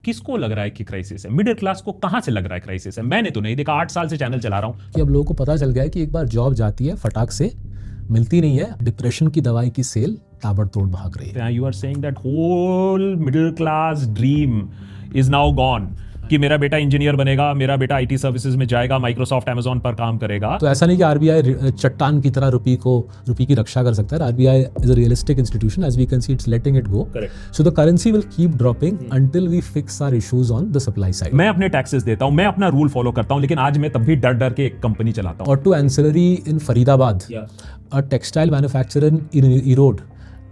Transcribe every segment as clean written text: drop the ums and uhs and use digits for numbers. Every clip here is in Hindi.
किसको लग रहा है कि क्राइसिस है? मिडिल क्लास को कहां से लग रहा है क्राइसिस है? मैंने तो नहीं देखा, 8 साल से चैनल चला रहा हूं कि अब लोगों को पता चल गया है कि एक बार जॉब जाती है फटाक से मिलती नहीं है, डिप्रेशन की दवाई की सेल ताबड़तोड़ भाग रही है। You are saying that whole middle class dream is now gone कि मेरा बेटा इंजीनियर बनेगा, मेरा बेटा आईटी सर्विसेज में जाएगा, माइक्रोसॉफ्ट अमेजोन पर काम करेगा। तो ऐसा नहीं कि आरबीआई चट्टान की तरह रुपी की रक्षा कर सकता है। RBI is a realistic institution, as we can see it's letting it go. So the currency will keep dropping until we fix our issues on the supply side. मैं अपने टैक्सेस देता हूं, मैं अपना रूल फॉलो करता हूं, लेकिन आज मैं तब भी डर डर के एक कंपनी चलाता हूं। Auto ancillary in Faridabad, a textile manufacturer in Erode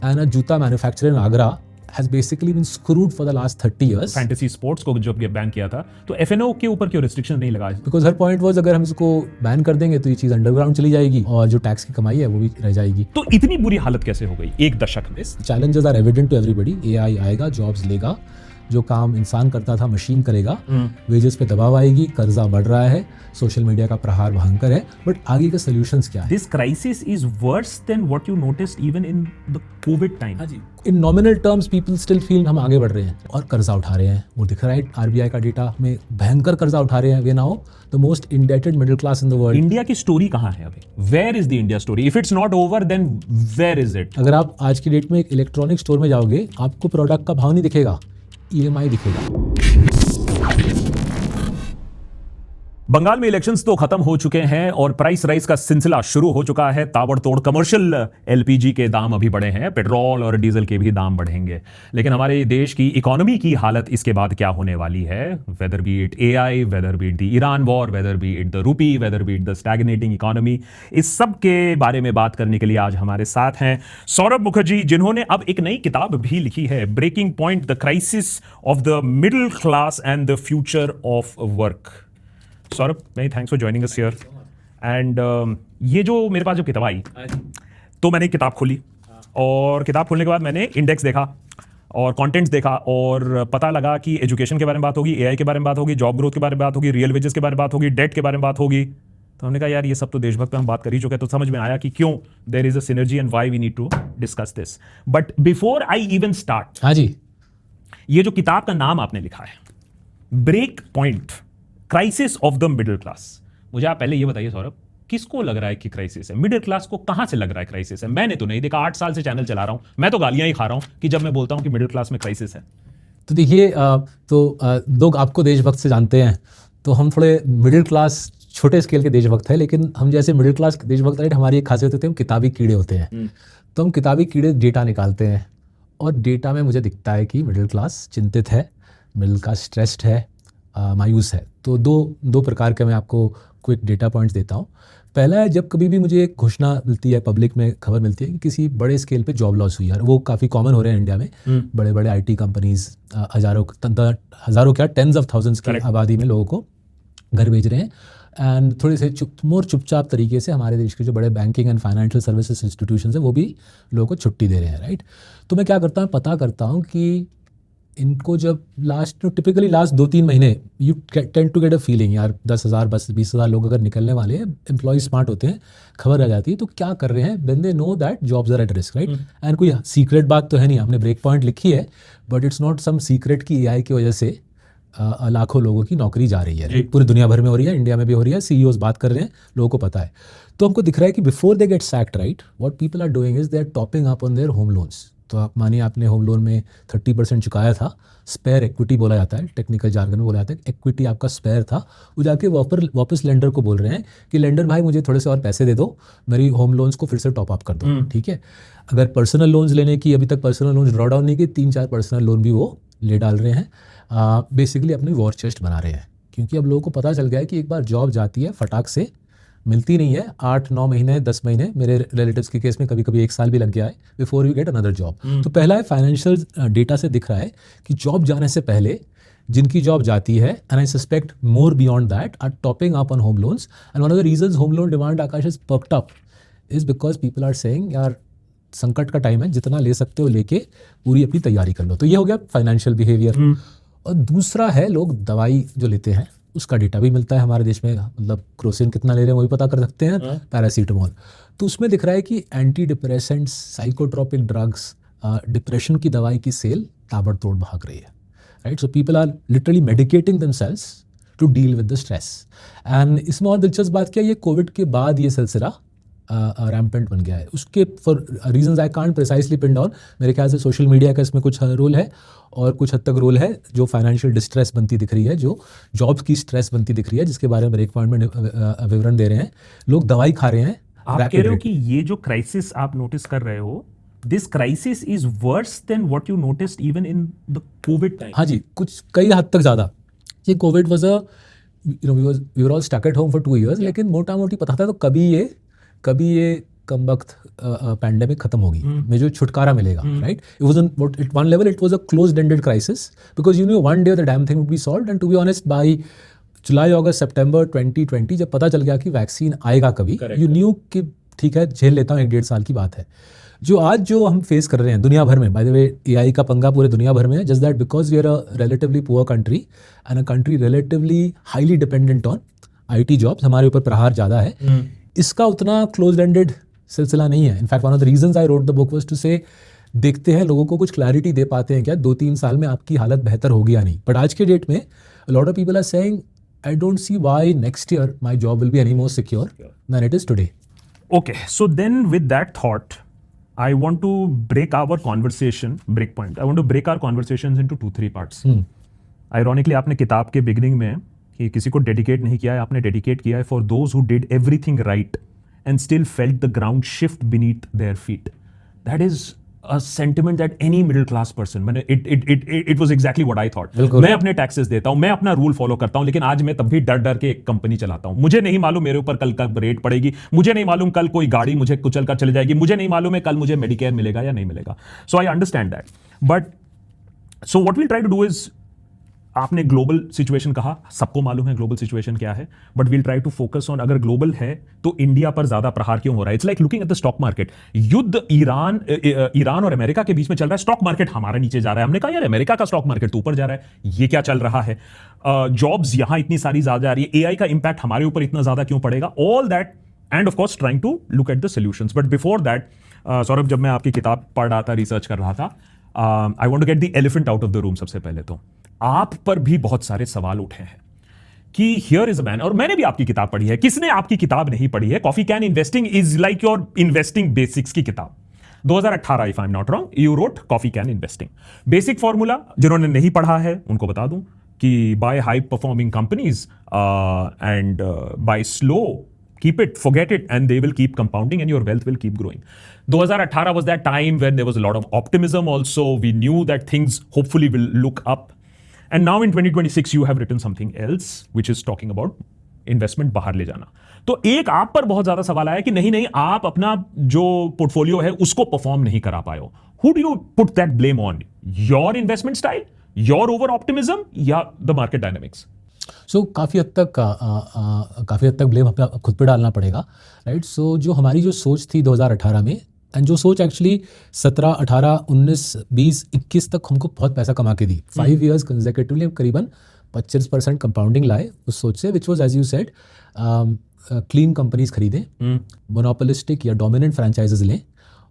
and a जूता manufacturer in Agra has basically been screwed for the last 30 years. Fantasy sports को जब ये बैन किया था तो एफएनओ के ऊपर क्यों रिस्ट्रिक्शन नहीं लगा? Because her point was अगर हम इसको बैन कर देंगे तो ये चीज अंडरग्राउंड चली जाएगी और जो टैक्स की कमाई है वो भी रह जाएगी। तो इतनी बुरी हालत कैसे हो गई एक दशक में? Challenges are evident to everybody. AI आएगा, जॉब्स लेगा, जो काम इंसान करता था मशीन करेगा, वेजेस पे दबाव आएगी, कर्जा बढ़ रहा है, सोशल मीडिया का प्रहार भयंकर है, बट आगे के सॉल्यूशंस क्या है? This crisis is worse than what you noticed even in the Covid time. In nominal terms people still feel हम आगे बढ़ रहे हैं और कर्जा उठा रहे हैं। वो दिख रहा है आरबीआई का डेटा में, भयंकर कर्जा उठा रहे हैं। वे now the most indebted middle class in the world. India की स्टोरी कहां है अभी? Where is the India story? If it's not over then where is it? अगर आप आज की डेट में एक इलेक्ट्रॉनिक स्टोर में जाओगे, आपको प्रोडक्ट का भाव नहीं दिखेगा, ईएमआई दिखेगा। बंगाल में इलेक्शंस तो खत्म हो चुके हैं और प्राइस राइज का सिलसिला शुरू हो चुका है। ताबड़तोड़ कमर्शियल एलपीजी के दाम अभी बढ़े हैं, पेट्रोल और डीजल के भी दाम बढ़ेंगे। लेकिन हमारे देश की इकोनॉमी की हालत इसके बाद क्या होने वाली है? Whether be it AI, whether be it the Iran war, whether be it the rupee, whether be it the stagnating economy, इस सब के बारे में बात करने के लिए आज हमारे साथ हैं सौरभ मुखर्जी, जिन्होंने अब एक नई किताब भी लिखी है, breaking point, the crisis of the middle class and the future of work. Saurabh, many thanks for joining us here. And ये जो मेरे पास जो किताब आई तो मैंने किताब खोली और किताब खोलने के बाद मैंने इंडेक्स देखा और कंटेंट्स देखा और पता लगा कि एजुकेशन के बारे में बात होगी, एआई के बारे में बात होगी, जॉब ग्रोथ के बारे में बात होगी, रियल वेजेस के बारे में बात होगी, डेट के बारे में बात होगी। तो हमने कहा यार ये सब तो देशभक्त पे हम बात कर ही चुके हैं। तो समझ में आया कि क्यों there is a synergy and why we need to discuss this. But before I even start, हाँ जी, ये जो किताब का नाम आपने लिखा है, break point, crisis of the middle class, मुझे आप पहले ये बताइए सौरभ, किसको लग रहा है कि क्राइसिस है? मिडिल क्लास को कहां से लग रहा है क्राइसिस है? मैंने तो नहीं देखा, 8 साल से चैनल चला रहा हूं, मैं तो गालियां ही खा रहा हूं कि जब मैं बोलता हूं कि मिडिल क्लास में क्राइसिस है। तो देखिए, लोग आपको देशभक्त से जानते हैं, तो हम थोड़े मिडिल क्लास छोटे स्केल के देशभक्त हैं, लेकिन हम जैसे मिडिल क्लास देशभक्त हैं, हमारी एक खासियत होती है, हम किताबी कीड़े होते हैं। तो हम किताबी कीड़े डेटा निकालते हैं और डेटा में मुझे दिखता है कि मिडिल क्लास चिंतित है, मिडिल क्लास स्ट्रेस्ड है, मायूस है। तो दो प्रकार के मैं आपको क्विक डेटा पॉइंट्स देता हूँ। पहला है, जब कभी भी मुझे एक घोषणा मिलती है, पब्लिक में खबर मिलती है कि किसी बड़े स्केल पे जॉब लॉस हुई है, वो काफ़ी कॉमन हो रहे हैं इंडिया में। बड़े बड़े आईटी कंपनीज हज़ारों क्या टेंस ऑफ थाउजेंड्स की आबादी में लोगों को घर भेज रहे हैं। एंड थोड़े से चुपचाप तरीके से हमारे देश के जो बड़े banking and financial services institution है वो भी लोगों को छुट्टी दे रहे हैं, राइट। तो मैं क्या करता हूँ, पता करता हूँ कि इनको जब टिपिकली लास्ट 2-3 महीने you tend to get a feeling, यार 10,000 20,000 लोग अगर निकलने वाले हैं, एम्प्लॉय स्मार्ट होते हैं, खबर आ जाती है, तो क्या कर रहे हैं, when they know that jobs are at risk, right. And कोई सीक्रेट बात तो है नहीं, आपने ब्रेक पॉइंट लिखी है, but it's not some secret की एआई की वजह से लाखों लोगों की नौकरी जा रही है, पूरी दुनिया भर में हो रही है, इंडिया में भी हो रही है, सीईओज बात कर रहे हैं, लोगों को पता है। तो हमको दिख रहा है कि before they get sacked, right, what people are doing is they are topping up on their home loans. तो आप मानिए आपने होम लोन में 30% चुकाया था, स्पेयर इक्विटी बोला जाता है, टेक्निकल जार्गन में बोला जाता है, इक्विटी आपका स्पेयर था, वो जाके वापस लेंडर को बोल रहे हैं कि लेंडर भाई मुझे थोड़े से और पैसे दे दो, मेरी होम लोन्स को फिर से टॉप अप कर दो, ठीक है। अगर पर्सनल लोन्स लेने की, अभी तक पर्सनल लोन्स ड्रॉ डाउन नहीं की, 3-4 पर्सनल लोन भी वो ले डाल रहे हैं, बेसिकली अपनी वॉर चेस्ट बना रहे हैं। क्योंकि अब लोगों को पता चल गया है कि एक बार जॉब जाती है फटाक से मिलती नहीं है, 8-9 महीने 10 महीने, मेरे रिलेटिव्स के केस में कभी कभी 1 साल भी लग गया है before you get another job. तो पहला है, फाइनेंशियल डेटा से दिख रहा है कि जॉब जाने से पहले जिनकी जॉब जाती है, and I suspect more beyond that, are topping up on home loans. And one of the reasons home loan demand, Akash, is perked up is because people are saying यार संकट का टाइम है, जितना ले सकते हो लेके पूरी अपनी तैयारी कर लो। तो ये हो गया फाइनेंशियल बिहेवियर। और दूसरा है, लोग दवाई जो लेते हैं उसका डेटा भी मिलता है हमारे देश में, मतलब क्रोसिन कितना ले रहे हैं वो भी पता कर सकते हैं, पैरासीटामोल। तो उसमें दिख रहा है कि antidepressants, psychotropic drugs, depression की दवाई की सेल ताबड़तोड़ भाग रही है। Right. So people are literally medicating themselves to deal with the stress. And इसमें और दिलचस्प बात क्या है, ये कोविड के बाद ये सिलसिला रैम्पेंट बन गया है. उसके for reasons I can't precisely pin down. मेरे ख्याल से सोशल मीडिया का इसमें कुछ रोल है और कुछ हद तक रोल है जो फाइनेंशियल डिस्ट्रेस बनती दिख रही है, जो जॉब्स की स्ट्रेस बनती दिख रही है, जिसके बारे में ब्रेक पॉइंट में विवरण दे रहे हैं. लोग दवाई खा रहे हैं. आप कह रहे हो कि ये जो क्राइसिस आप नोटिस कर रहे हो, this crisis is worse than what you noticed even in the Covid time. हाँ जी, कुछ कई हद तक ज़्यादा. ये Covid was a we were all stuck at home for 2 years, लेकिन मोटा मोटी पता था तो कभी ये कमबख्त पैंडेमिक खत्म होगी, में जो छुटकारा मिलेगा, right. It was at one level it was a closed ended crisis because you know one day the damn thing would be solved. And to be honest by July August September 2020 जब पता चल गया कि वैक्सीन आएगा कभी, यू न्यू कि ठीक है झेल लेता हूँ, 1-1.5 साल की बात है. जो आज जो हम फेस कर रहे हैं दुनिया भर में, बाय द वे एआई का पंगा पूरे दुनिया भर में है, just that because we are a relatively poor country and a country relatively highly dependent on IT jobs, हमारे ऊपर प्रहार ज़्यादा है. इसका उतना क्लोज एंडेड सिलसिला नहीं है. In fact one of the reasons I wrote the book was to say देखते हैं लोगों को कुछ क्लैरिटी दे पाते हैं क्या 2-3 साल में आपकी हालत बेहतर होगी या नहीं. बट आज के डेट में lot of people are saying I don't see why next year my job will be any more secure than it is today. Okay, so then with that thought, I want to break our conversation, breakpoint. I want to break our conversations into 2-3 parts. Ironically, आपने किताब के बिगनिंग में कि किसी को डेडिकेट नहीं किया है, आपने डेडिकेट किया है for those who did everything right and still felt the ground shift beneath their feet. That is a sentiment that any middle class person, मैंने it was exactly what I thought. मैं अपने टैक्सेस देता हूं, मैं अपना रूल फॉलो करता हूं, लेकिन आज मैं तब भी डर डर के एक कंपनी चलाता हूं. मुझे नहीं मालूम मेरे ऊपर कल का रेट पड़ेगी, मुझे नहीं मालूम कल कोई गाड़ी मुझे कुचल कर चले जाएगी, मुझे नहीं मालूम है कल मुझे मेडिकेयर मिलेगा या नहीं मिलेगा. So I understand that. But so what we'll try to do is, आपने ग्लोबल सिचुएशन कहा, सबको मालूम है ग्लोबल सिचुएशन क्या है, but we'll try to focus on अगर ग्लोबल है तो इंडिया पर ज्यादा प्रहार क्यों हो रहा है. It's like looking at the stock market. युद्ध ईरान और अमेरिका के बीच में चल रहा है, स्टॉक मार्केट हमारा नीचे जा रहा है. हमने कहा यार अमेरिका का स्टॉक मार्केट तो ऊपर जा रहा है, ये क्या चल रहा है. जॉब्स यहां इतनी सारी ज्यादा जा रही है, एआई का इंपैक्ट हमारे ऊपर इतना ज्यादा क्यों पड़ेगा. All that and of course trying to look at the solutions. But before that Saurabh, जब मैं आपकी किताब पढ़ रहा था, रिसर्च कर रहा था, I want to get the elephant out of the room. सबसे पहले तो आप पर भी बहुत सारे सवाल उठे हैं कि हियर इज अ मैन, और मैंने भी आपकी किताब पढ़ी है. किसने आपकी किताब नहीं पढ़ी है? Coffee can investing is like your investing basics की किताब, 2018 if I am not wrong, you wrote coffee can investing. Basic formula जिन्होंने नहीं पढ़ा है उनको बता दूं कि buy high performing companies and buy slow, keep it, forget it, and they will keep compounding and your wealth will keep growing. 2018 was that time when there was a lot of optimism also. We knew that things hopefully will look up. And now in 2026 you have written something else which is talking about investment बाहर ले जाना. तो एक आप पर बहुत ज्यादा सवाल आया कि नहीं आप अपना जो पोर्टफोलियो है उसको परफॉर्म नहीं करा पाए हो. Who do you put that blame on? Your investment style, your over optimism, या the market dynamics? सो काफ़ी हद तक ब्लेम हमें खुद पे डालना पड़ेगा, राइट. सो जो हमारी जो सोच थी 2018 में, एंड जो सोच एक्चुअली 17, 18, 19, 20, 21 तक हमको बहुत पैसा कमा के दी. 5 years कंसेक्यूटिवली करीबन 25% कंपाउंडिंग लाए उस सोच से, which was as you said clean companies खरीदें, मोनोपोलिस्टिक या डोमिनेंट फ्रेंचाइजेज लें,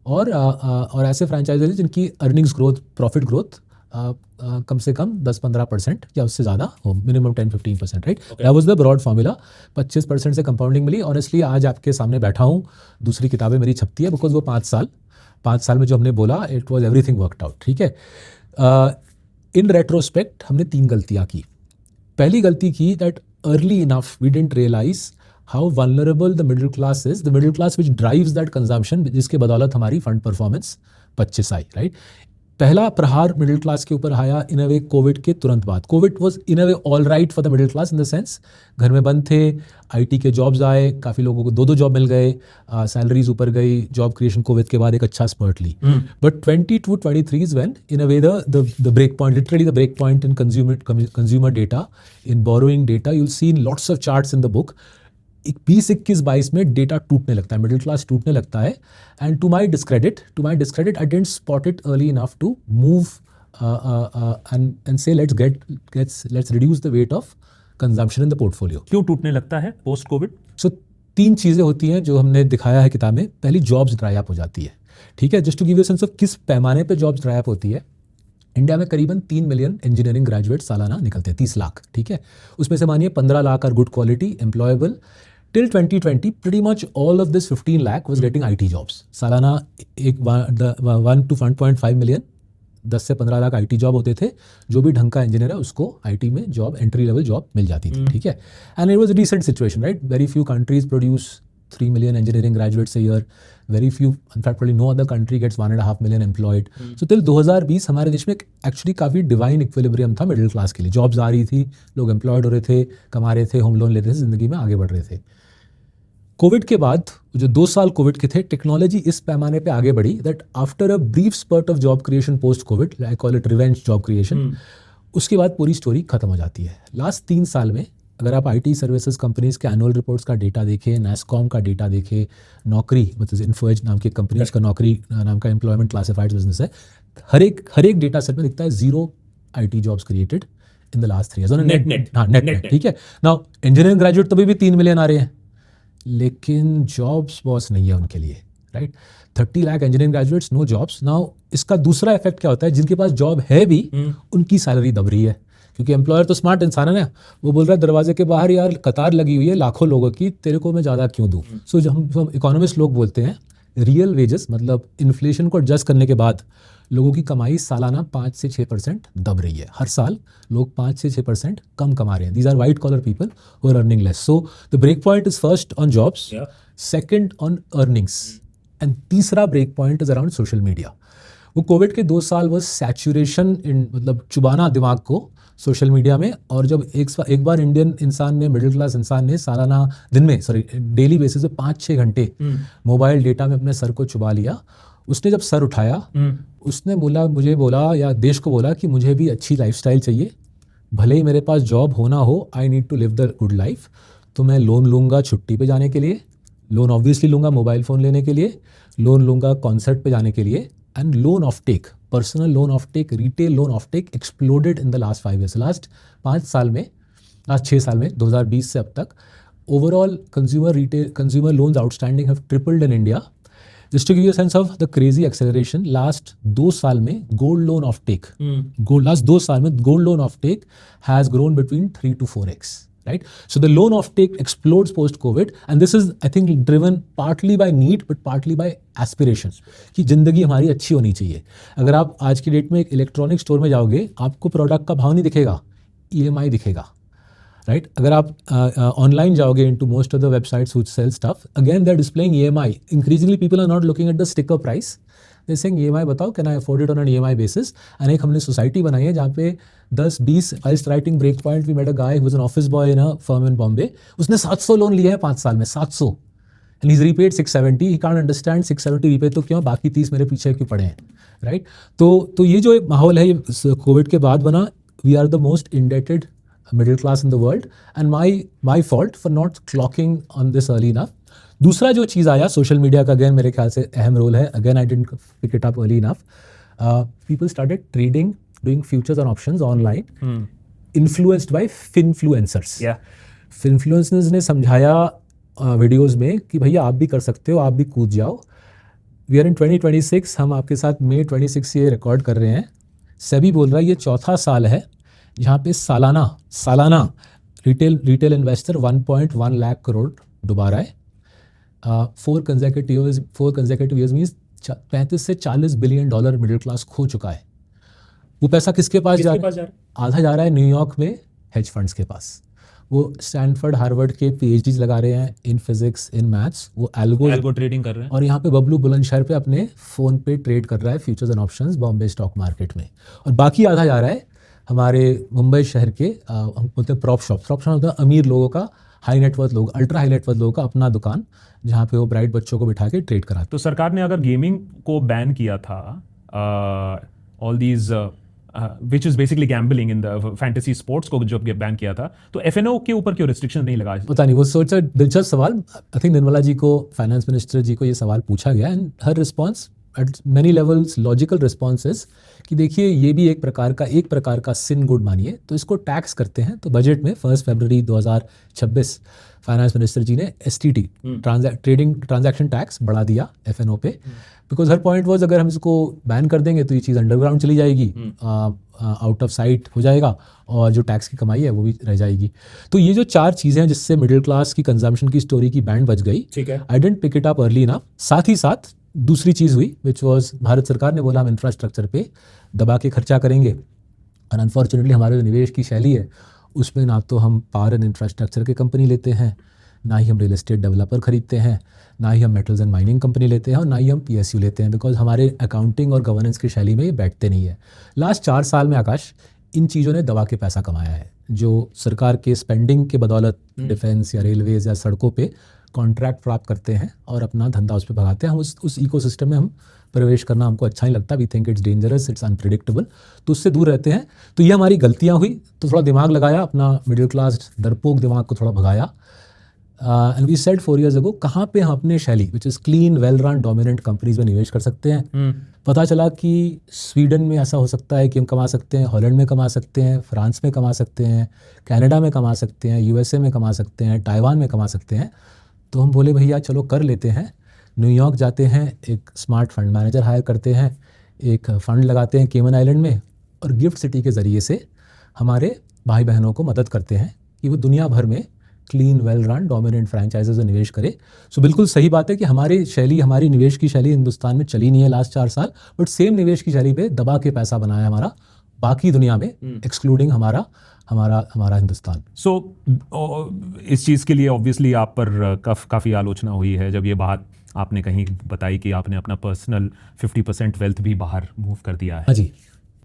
और ऐसे फ्रेंचाइजेज जिनकी अर्निंग्स ग्रोथ, प्रॉफिट ग्रोथ कम से कम 10-15% या उससे ज़्यादा हो, minimum 10-15%, right. That was the broad formula. 25% से कंपाउंडिंग मिली. ऑनेस्टली आज आपके सामने बैठा हूँ, दूसरी किताबें मेरी छपती है, बिकॉज वो 5 साल में जो हमने बोला, it was everything worked out, ठीक है. इन रेट्रोस्पेक्ट हमने 3 गलतियाँ की. पहली गलती की that early enough we didn't realise how vulnerable the middle class is, the middle class which drives that consumption, जिसके बदौलत हमारी फंड परफॉर्मेंस 25 आई, राइट. पहला प्रहार मिडिल क्लास के ऊपर आया इन अ वे कोविड के तुरंत बाद. Covid was in a way all right for the middle class in the sense घर में बंद थे, आईटी के जॉब्स आए, काफ़ी लोगों को 2 जॉब मिल गए, सैलरीज ऊपर गई, जॉब क्रिएशन कोविड के बाद एक अच्छा स्पर्ट ली. But 22-23 is when in a way the break point, literally the break point in consumer data, in borrowing data. You will see in lots of charts in the book. 20-21-22 में डेटा टूटने लगता है, मिडिल क्लास टूटने लगता है. And to my discredit I didn't spot it early enough to move and say let's reduce the weight of consumption in the portfolio. क्यों टूटने लगता है पोस्ट कोविड? सो 3 चीज़ें होती हैं जो हमने दिखाया है किताब में. पहली, जॉब्स ड्राई अप हो जाती है, ठीक है. Just to give you sense of किस पैमाने पे जॉब्स ड्राई अप होती है. इंडिया में करीबन 3 मिलियन इंजीनियरिंग ग्रेजुएट सालाना निकलते हैं, 30 लाख, ठीक है। उसमें से मानिए 15 lakh are good quality employable. Till 2020 pretty much all of this 15 lakh was getting IT jobs। सालाना 1 to 1.5 मिलियन 10 से 15 लाख IT जॉब होते थे। जो भी ढंग का इंजीनियर है उसको IT में जॉब, एंट्री लेवल जॉब मिल जाती थी, ठीक है। And it was a decent situation, right. Very few countries produce 3 million engineering graduates a year. Very few, in fact probably no other country gets 1.5 million employed. So till 2020 हमारे देश में एक्चुअली काफ़ी डिवाइन इक्विलिब्रियम था मिडिल क्लास के लिए। जॉब्स आ रही थी, लोग एम्प्लॉयड हो रहे थे, कमा रहे थे, होम लोन लेते थे, ज़िंदगी में आगे बढ़ रहे थे। कोविड के बाद जो 2 साल कोविड के थे, टेक्नोलॉजी इस पैमाने पे आगे बढ़ी that after a brief spurt of job creation post Covid, I call it revenge job creation, उसके बाद पूरी स्टोरी खत्म हो जाती है। लास्ट 3 साल में अगर आप IT सर्विसेज कंपनीज के एनुअल रिपोर्ट्स का डेटा देखें, NASSCOM का डेटा देखें, नौकरी मतलब इन्फोएज नाम की कंपनीज का नौकरी नाम का एम्प्लॉयमेंट क्लासिफाइड बिजनेस है, हर एक डेटा सेट में दिखता है 0 IT jobs created in the last 3 years. Net, ठीक है। नाउ इंजीनियरिंग ग्रेजुएट तभी भी 3 मिलियन आ रहे हैं, लेकिन जॉब्स बॉस नहीं है उनके लिए, right. 30 lakh engineering graduates, no jobs. Now इसका दूसरा इफेक्ट क्या होता है, जिनके पास जॉब है भी उनकी सैलरी दब रही है, क्योंकि एम्प्लॉयर तो स्मार्ट इंसान है ना, वो बोल रहा है दरवाजे के बाहर यार कतार लगी हुई है लाखों लोगों की, तेरे को मैं ज़्यादा क्यों दूँ। सो जब हम इकोनॉमिस्ट लोग बोलते हैं रियल वेजेस मतलब इन्फ्लेशन को एडजस्ट करने के बाद लोगों की कमाई सालाना 5 से 6% दब रही है। हर साल लोग 5 से 6% कम कमा रहे हैं। These are white collar people who are earning less. So the break point is first on jobs, second on earnings, and तीसरा break point is around social media. वो कोविड के 2 साल वो सैचुरेशन इन मतलब चुबाना दिमाग को सोशल मीडिया में, और जब एक बार इंडियन इंसान ने, मिडिल क्लास इंसान ने सालाना डेली बेसिस पे 5-6 घंटे मोबाइल डेटा में अपने सर को चुबा लिया, उसने जब सर उठाया उसने मुझे बोला या देश को बोला कि मुझे भी अच्छी लाइफस्टाइल चाहिए, भले ही मेरे पास जॉब होना हो, I need to live the good life. तो मैं लोन लूँगा छुट्टी पे जाने के लिए, लोन ऑब्वियसली लूँगा मोबाइल फ़ोन लेने के लिए, लोन लूँगा कॉन्सर्ट पे जाने के लिए, and loan offtake, personal loan offtake, retail loan offtake exploded in the last 5 years। Last 6 साल में 2020 से अब तक overall consumer loans outstanding have tripled in India. Just to give you a sense of the crazy acceleration, last 2 साल में gold loan offtake, last 2 साल में gold loan offtake has grown between 3 to 4x, right? So the loan of take explodes post COVID, and this is I think driven partly by need but partly by aspiration कि ज़िंदगी हमारी अच्छी होनी चाहिए। अगर आप आज की डेट में एक इलेक्ट्रॉनिक स्टोर में जाओगे, आपको प्रोडक्ट का भाव नहीं दिखेगा, EMI दिखेगा, राइट। अगर आप ऑनलाइन जाओगे into most of the websites which sell stuff, again they are displaying EMI। Increasingly people are not looking at the sticker price, they saying EMI बताओ, can I afford it on an EMI basis. And एक हमने सोसाइटी बनाई है जहाँ पे 10-20 whilst writing break point we met a guy who was an office boy in a firm in Bombay, उसने 700 लोन लिए हैं 5 साल में, 700, and he's repaid 670। he can't understand 670 repay तो क्यों, बाकी 30 मेरे पीछे क्यों पड़े हैं, राइट। तो ये जो माहौल है ये कोविड के बाद बना। We are the most indebted middle class in the world, and my fault for not clocking on this early enough. दूसरा जो चीज़ आया सोशल मीडिया का, अगेन मेरे ख्याल से अहम रोल है, again I didn't pick it up early enough. People started trading, doing futures and options online, influenced by finfluencers। finfluencers ने समझाया वीडियोस में कि भैया आप भी कर सकते हो, आप भी कूद जाओ। वी आर इन 2026, हम आपके साथ मई 26 ये रिकॉर्ड कर रहे हैं। सेबी बोल रहा है ये 4था साल है जहाँ पे सालाना रिटेल इन्वेस्टर 1.1 लाख करोड़ डुबा रहा है। 4 consecutive years मीन्स 35 से 40 बिलियन डॉलर मिडिल क्लास खो चुका है। वो पैसा किसके पास जा रहा है? आधा जा रहा है न्यूयॉर्क में हेज फंड्स के पास। वो स्टैनफोर्ड हार्वर्ड के PhDs लगा रहे हैं इन फिजिक्स, इन मैथ्स, वो एल्गो ट्रेडिंग कर रहे हैं। और यहाँ पे बबलू बुलंदशहर पे अपने फ़ोन पे ट्रेड कर रहा है futures and options Bombay stock market में। और बाकी आधा जा रहा है हमारे मुंबई शहर के हम बोलते हैं प्रॉप शॉप होता है अमीर लोगों का, हाई नेटवर्थ लोग, अल्ट्रा हाई नेटवर्थ लोगों का अपना दुकान, जहाँ पे वो ब्राइट बच्चों को बिठा के ट्रेड कराते। तो सरकार ने अगर गेमिंग को बैन किया था, all these which is basically gambling in the fantasy sports को जो बैन किया था, तो FNO के ऊपर क्यों रिस्ट्रिक्शन नहीं लगाया? पता नहीं, वो दिलचस्प सवाल। आई थिंक निर्मला जी को, फाइनेंस मिनिस्टर जी को ये सवाल पूछा गया, and her response eight many levels logical responses कि देखिए ये भी एक प्रकार का सिन गुड मानिए, तो इसको टैक्स करते हैं। तो बजट में 1 फरवरी 2026 फाइनेंस मिनिस्टर जी ने STT ट्रेडिंग ट्रांजैक्शन टैक्स बढ़ा दिया FNO पे, बिकॉज हर पॉइंट वाज अगर हम इसको बैन कर देंगे तो ये चीज़ अंडरग्राउंड चली जाएगी, आउट ऑफ साइट हो जाएगा और जो टैक्स की कमाई है वो भी रह जाएगी। तो ये जो 4 चीज़ें हैं जिससे मिडिल क्लास की कंजम्पशन की स्टोरी की बैंड बज गई, ठीक है, I didn't pick it up early ना। साथ ही साथ दूसरी चीज़ हुई विच वॉज भारत सरकार ने बोला हम इंफ्रास्ट्रक्चर पे दबा के खर्चा करेंगे, और अनफॉर्चुनेटली हमारे जो निवेश की शैली है उसमें ना तो हम पावर एंड इंफ्रास्ट्रक्चर की कंपनी लेते हैं, ना ही हम रियल एस्टेट डेवलपर खरीदते हैं, ना ही हम मेटल्स एंड माइनिंग कंपनी लेते हैं, और ना ही हम PSU लेते हैं, बिकॉज हमारे अकाउंटिंग और गवर्नेंस की शैली में ये बैठते नहीं है। लास्ट 4 साल में आकाश इन चीज़ों ने दबा के पैसा कमाया है, जो सरकार के स्पेंडिंग के बदौलत डिफेंस या रेलवेज या सड़कों पे कॉन्ट्रैक्ट प्राप्त करते हैं और अपना धंधा उस पर भगाते हैं। हम उस इकोसिस्टम में हम प्रवेश करना हमको अच्छा नहीं लगता। We think it's dangerous, it's unpredictable, तो उससे दूर रहते हैं। तो ये हमारी गलतियाँ हुई, तो थोड़ा दिमाग लगाया, अपना मिडिल क्लास डरपोक दिमाग को थोड़ा भगाया, and we said 4 years ago कहाँ पे हम अपने शैली which is clean well run dominant companies में निवेश कर सकते हैं। पता चला कि स्वीडन में ऐसा हो सकता है कि हम कमा सकते हैं, हॉलैंड में कमा सकते हैं, फ्रांस में कमा सकते हैं, कनाडा में कमा सकते हैं, USA में कमा सकते हैं, ताइवान में कमा सकते हैं। तो हम बोले भैया चलो कर लेते हैं, न्यूयॉर्क जाते हैं, एक स्मार्ट फंड मैनेजर हायर करते हैं, एक फ़ंड लगाते हैं केमन आइलैंड में, और गिफ्ट सिटी के ज़रिए से हमारे भाई बहनों को मदद करते हैं कि वो दुनिया भर में clean well run dominant franchises में निवेश करे। सो बिल्कुल सही बात है कि हमारी निवेश की शैली हिंदुस्तान में चली नहीं है लास्ट 4 साल, बट सेम निवेश की शैली पे दबा के पैसा बनाया हमारा बाकी दुनिया में, एक्सक्लूडिंग हमारा हिंदुस्तान। सो इस चीज़ के लिए ऑब्वियसली आप पर काफ़ी आलोचना हुई है जब ये बात आपने कहीं बताई कि आपने अपना पर्सनल 50% वेल्थ भी बाहर मूव कर दिया है। हाँ जी।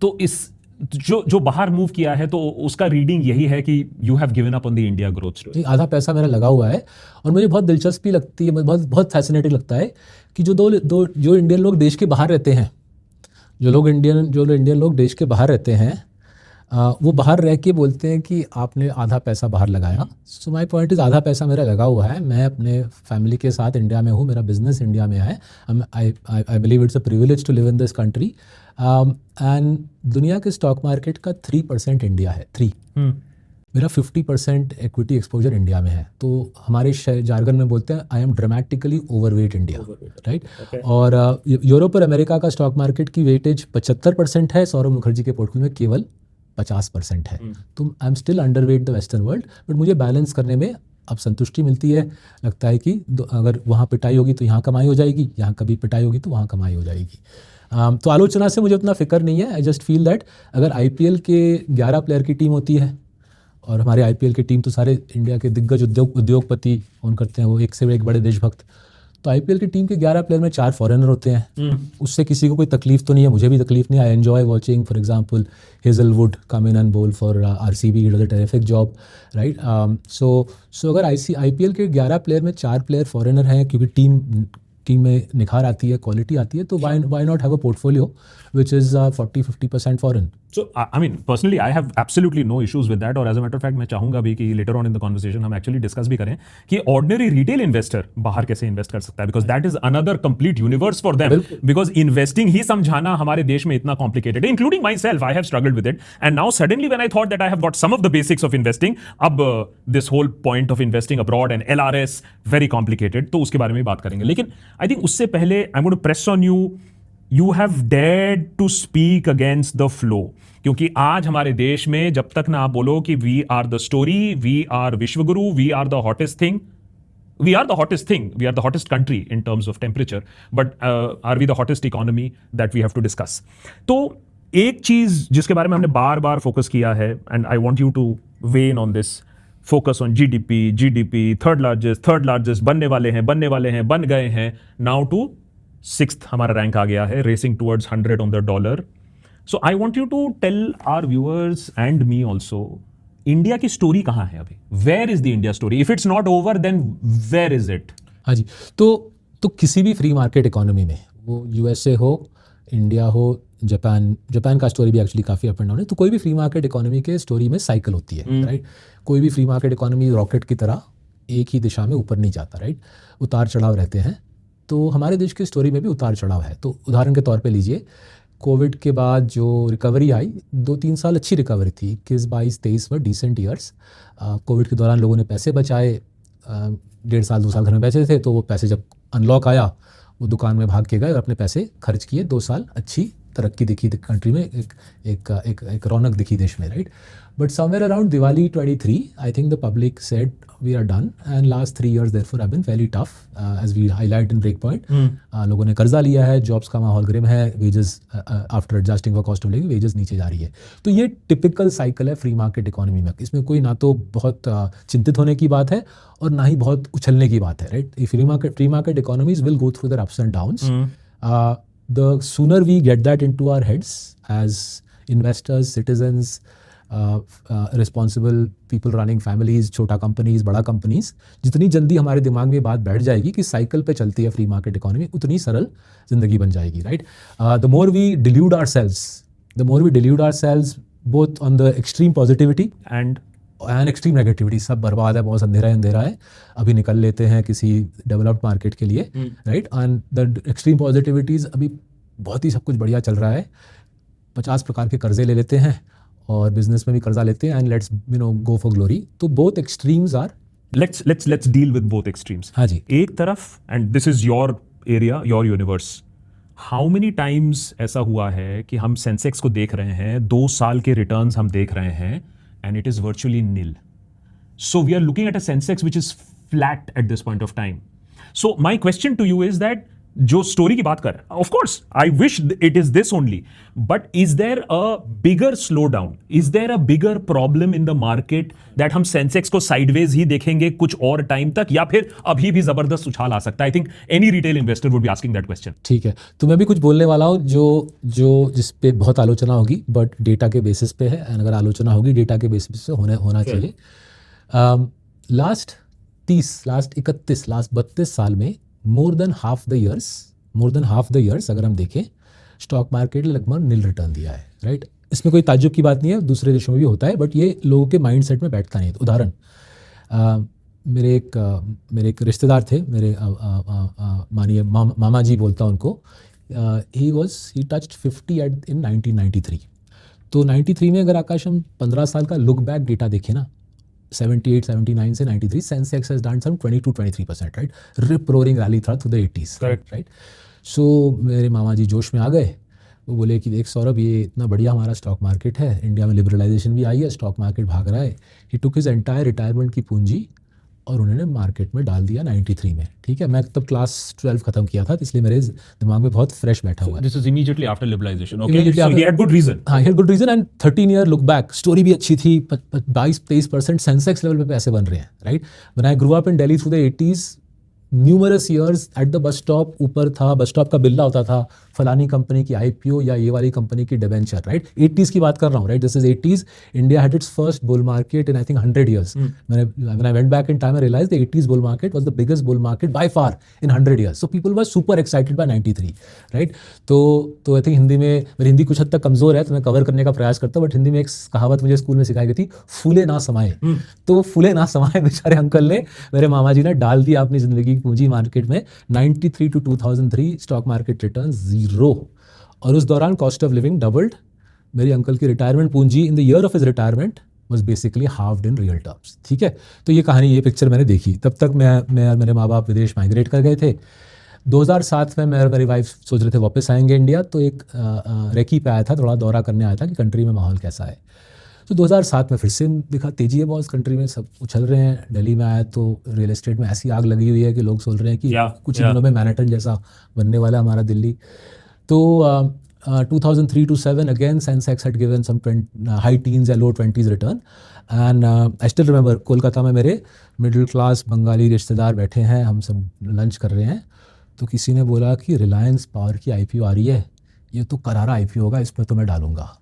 तो इस जो बाहर मूव किया है तो उसका रीडिंग यही है कि you have given up on the India growth story. आधा पैसा मेरा लगा हुआ है, और मुझे बहुत दिलचस्पी लगती है, बहुत फैसिनेटिंग लगता है कि जो इंडियन लोग देश के बाहर रहते हैं, जो इंडियन लोग देश के बाहर रहते हैं, वो बाहर रह के बोलते हैं कि आपने आधा पैसा बाहर लगाया। सो माय पॉइंट इज़ आधा पैसा मेरा लगा हुआ है, मैं अपने फैमिली के साथ इंडिया में हूँ, मेरा बिजनेस इंडिया में है, I believe it's a privilege to live in this country, and दुनिया के स्टॉक मार्केट का 3% इंडिया है, 3। मेरा 50% इक्विटी एक्सपोजर इंडिया में है। तो हमारे जार्गन में बोलते हैं I am dramatically overweight India, right. और यूरोप और अमेरिका का स्टॉक मार्केट की वेटेज 75% है, सौरभ मुखर्जी के पोर्टफोलियो में केवल 50% है। तो I am still underweight the western world, but मुझे बैलेंस करने में अब संतुष्टि मिलती है। लगता है कि अगर वहाँ पिटाई होगी तो यहाँ कमाई हो जाएगी, यहाँ कभी पिटाई होगी तो वहाँ कमाई हो जाएगी। तो आलोचना से मुझे उतना फिक्र नहीं है। आई जस्ट फील दैट अगर IPL के 11 प्लेयर की टीम होती है, और हमारे IPL की टीम तो सारे इंडिया के दिग्गज उद्योगपति ओन करते हैं, वो एक से एक बड़े देशभक्त, तो IPL की टीम के 11 प्लेयर में 4 फॉरेनर होते हैं। उससे किसी को कोई तकलीफ तो नहीं है, मुझे भी तकलीफ नहीं। I enjoy watching for example Hazlewood come in and bowl for RCB, it was a terrific job, right. So अगर IPL के 11 प्लेयर में 4 प्लेयर फॉरेनर हैं, क्योंकि टीम में निखार आती है, क्वालिटी आती है, तो why not have a portfolio which is 40-50% foreign? So I mean personally I have absolutely no issues with that, और as a matter of fact मैं चाहूंगा भी कि later on in the conversation हम actually discuss भी करें कि ordinary retail investor बाहर कैसे invest कर सकता है, because that is another complete universe for them, because investing ही समझाना हमारे देश में इतना complicated है, including myself, I have struggled with it, and now suddenly when I thought that I have got some of the basics of investing, अब this whole point of investing abroad and LRS very complicated, तो उसके बारे में बात करेंगे। लेकिन I think उससे पहले I'm going to press on you have dared to speak against the flow, क्योंकि आज हमारे देश में जब तक ना आप बोलो कि we are the story, we are विश्वगुरु, we are the hottest thing, we are the hottest country in terms of temperature, but are we the hottest economy that we have to discuss? तो एक चीज जिसके बारे में हमने बार बार फोकस किया है, and I want you to weigh in on this, focus on GDP third largest बनने वाले हैं, बन गए हैं, now to 6th हमारा रैंक आ गया है, racing towards 100 on the dollar. So I want you to tell our viewers and me also, India की स्टोरी कहाँ है अभी? Where is the India story? If it's not over, then where is it? हाँ जी, तो किसी भी फ्री मार्केट इकोनॉमी में, वो USA हो, इंडिया हो, जापान का स्टोरी भी एक्चुअली काफ़ी अप एंड डाउन है, तो कोई भी फ्री मार्केट इकोनॉमी के स्टोरी में साइकिल होती है, राइट। कोई भी फ्री मार्केट इकोनॉमी रॉकेट की तरह एक ही दिशा में ऊपर नहीं जाता, राइट। उतार चढ़ाव रहते हैं। तो हमारे देश की स्टोरी में भी उतार चढ़ाव है। तो उदाहरण के तौर पे लीजिए, कोविड के बाद जो रिकवरी आई, 2-3 साल अच्छी रिकवरी थी, 21, 22, 23 वर डिसेंट ईयर्स। कोविड के दौरान लोगों ने पैसे बचाए, 1.5 साल 2 साल घर में बैठे थे, तो वो पैसे जब अनलॉक आया वो दुकान में भाग के गए और अपने पैसे खर्च किए। 2 साल अच्छी तरक्की दिखी कंट्री में, एक रौनक दिखी देश में, right. But somewhere around Diwali 23 I think the public said we are done, and last 3 years therefore have been fairly tough, as we highlight in Breakpoint. लोगों ने कर्जा लिया है, जॉब्स का माहौल ग्रिम है, wages after adjusting for cost of living wages नीचे जा रही है। तो ये टिपिकल साइकिल है फ्री मार्केट इकोनॉमी में। इसमें कोई ना तो बहुत चिंतित होने की बात है और ना ही बहुत उछलने की बात है, right. Free market economies will go through their ups and downs. The sooner we get that into our heads as investors, citizens, responsible people running families, छोटा कंपनीज, बड़ा कंपनीज, जितनी जल्दी हमारे दिमाग में बात बैठ जाएगी कि साइकिल पे चलती है फ्री मार्केट इकोनॉमी, उतनी सरल जिंदगी बन जाएगी, right. The more we delude ourselves both on the extreme positivity and extreme negativity, सब बर्बाद है, बहुत अंधेरा है, अभी निकल लेते हैं किसी डेवलप्ड मार्केट के लिए, right. And the extreme positivities, अभी बहुत ही सब कुछ बढ़िया चल रहा है, 50 प्रकार के कर्जे ले लेते हैं और बिजनेस में भी कर्जा लेते हैं, and let's go for glory. तो both extremes are, let's deal with both extremes. हाँ जी। एक तरफ, and this is your area, your universe, how many times ऐसा हुआ है कि हम सेंसेक्स को देख रहे हैं, 2 साल के रिटर्न्स हम देख रहे हैं, and it is virtually nil. So we are looking at a Sensex which is flat at this point of time. So my question to you is that जो स्टोरी की बात कर, of course I wish it is this only, but is there a bigger slowdown, is there a bigger problem in the market that हम सेंसेक्स को साइडवेज ही देखेंगे कुछ और टाइम तक, या फिर अभी भी जबरदस्त उछाल आ सकता है? I think any retail investor would be asking that question. ठीक है, तो मैं भी कुछ बोलने वाला हूँ जो जिस पे बहुत आलोचना होगी, बट डेटा के बेसिस पे है, एंड अगर आलोचना होगी डेटा के बेसिस पे होना चाहिए। लास्ट 32 साल में more than half the years अगर हम देखें, स्टॉक मार्केट ने लगभग नील रिटर्न दिया है, राइट। इसमें कोई ताज्जुब की बात नहीं है, दूसरे देशों में भी होता है, बट ये लोगों के माइंडसेट में बैठता नहीं है। उदाहरण, मेरे एक रिश्तेदार थे, मेरे मानिए मामा जी बोलता हूँ उनको, ही टच्ड 50 इन 1993। तो 93 में अगर आकाश हम 15 साल का लुक बैक डेटा देखें ना, 78, 79 से 93, Sensex has done some 22-23%, right. Rip roaring rally था through the 80s, correct, right. So मेरे मामा जी जोश में आ गए, वो बोले कि देख सौरभ, ये इतना बढ़िया हमारा स्टॉक मार्केट है, इंडिया में लिबरलाइजेशन भी आई है, स्टॉक मार्केट भाग रहा है। ही टुक हिज एंटायर रिटायरमेंट की पूंजी और उन्होंने मार्केट में डाल दिया 93 में, ठीक है। मैं तब क्लास 12 खत्म किया था, इसलिए मेरे दिमाग में बहुत फ्रेश बैठा हुआ है। This is immediately after liberalisation, okay. Immediately so after- he had good reason. हाँ, he had good reason, and 13 year look back, story भी अच्छी थी, 22-23% सेंसेक्स लेवल पे पैसे बन रहे हैं, right. When I grew up in Delhi through the 80s, numerous years at the bus stop, ऊपर था बस स्टॉप का बिल्ला होता था, फलानी कंपनी की आईपीओ या ये वाली कंपनी की डिबेंचर, राइट। 80s की बात कर रहा हूँ, right. This is 80s, India had it's first bull market in I think 100 years. When I went back in time, I realized the 80s bull market was the biggest bull market by far in 100 years. So people were super excited by 93, right? तो आई थिंक हिंदी में, मेरी हिंदी कुछ हद तक कमजोर है तो मैं कवर करने का प्रयास करता हूँ, बट हिंदी में एक कहावत मुझे स्कूल में सिखाई गई थी, फूले ना समाए। तो फूले ना समाए बेचारे अंकल ने, मेरे मामा जी ने डाल दिया अपनी जिंदगी की पूंजी मार्केट में। 93 to 2003 स्टॉक मार्केट रिटर्न 0, और उस दौरान कॉस्ट ऑफ लिविंग डबल्ड। मेरी अंकल की रिटायरमेंट पूंजी in the year of his retirement was basically halved in real terms, ठीक है। तो ये कहानी, ये पिक्चर मैंने देखी। तब तक मैं मेरे माँ बाप विदेश माइग्रेट कर गए थे। 2007 में मैं और मेरी वाइफ सोच रहे थे वापस आएंगे इंडिया, तो एक रेकी पे आया था, थोड़ा दौरा करने आया था कि कंट्री में माहौल कैसा है। तो 2007 में फिर से दिखा तेजी है बहुत, कंट्री में सब उछल रहे हैं। दिल्ली में आया तो रियल एस्टेट में ऐसी आग लगी हुई है कि लोग सोच रहे हैं कि कुछ दिनों में मैनहट्टन जैसा बनने वाला है हमारा दिल्ली। तो 2003 to 7 again Sensex had given some high teens या low 20s return, and I still remember Kolkata में मेरे मिडिल क्लास बंगाली रिश्तेदार बैठे हैं, हम सब लंच कर रहे हैं, तो किसी ने बोला कि रिलायंस पावर की आईपीओ आ रही है, ये तो करारा आईपीओ होगा, इस पर तो मैं डालूंगा।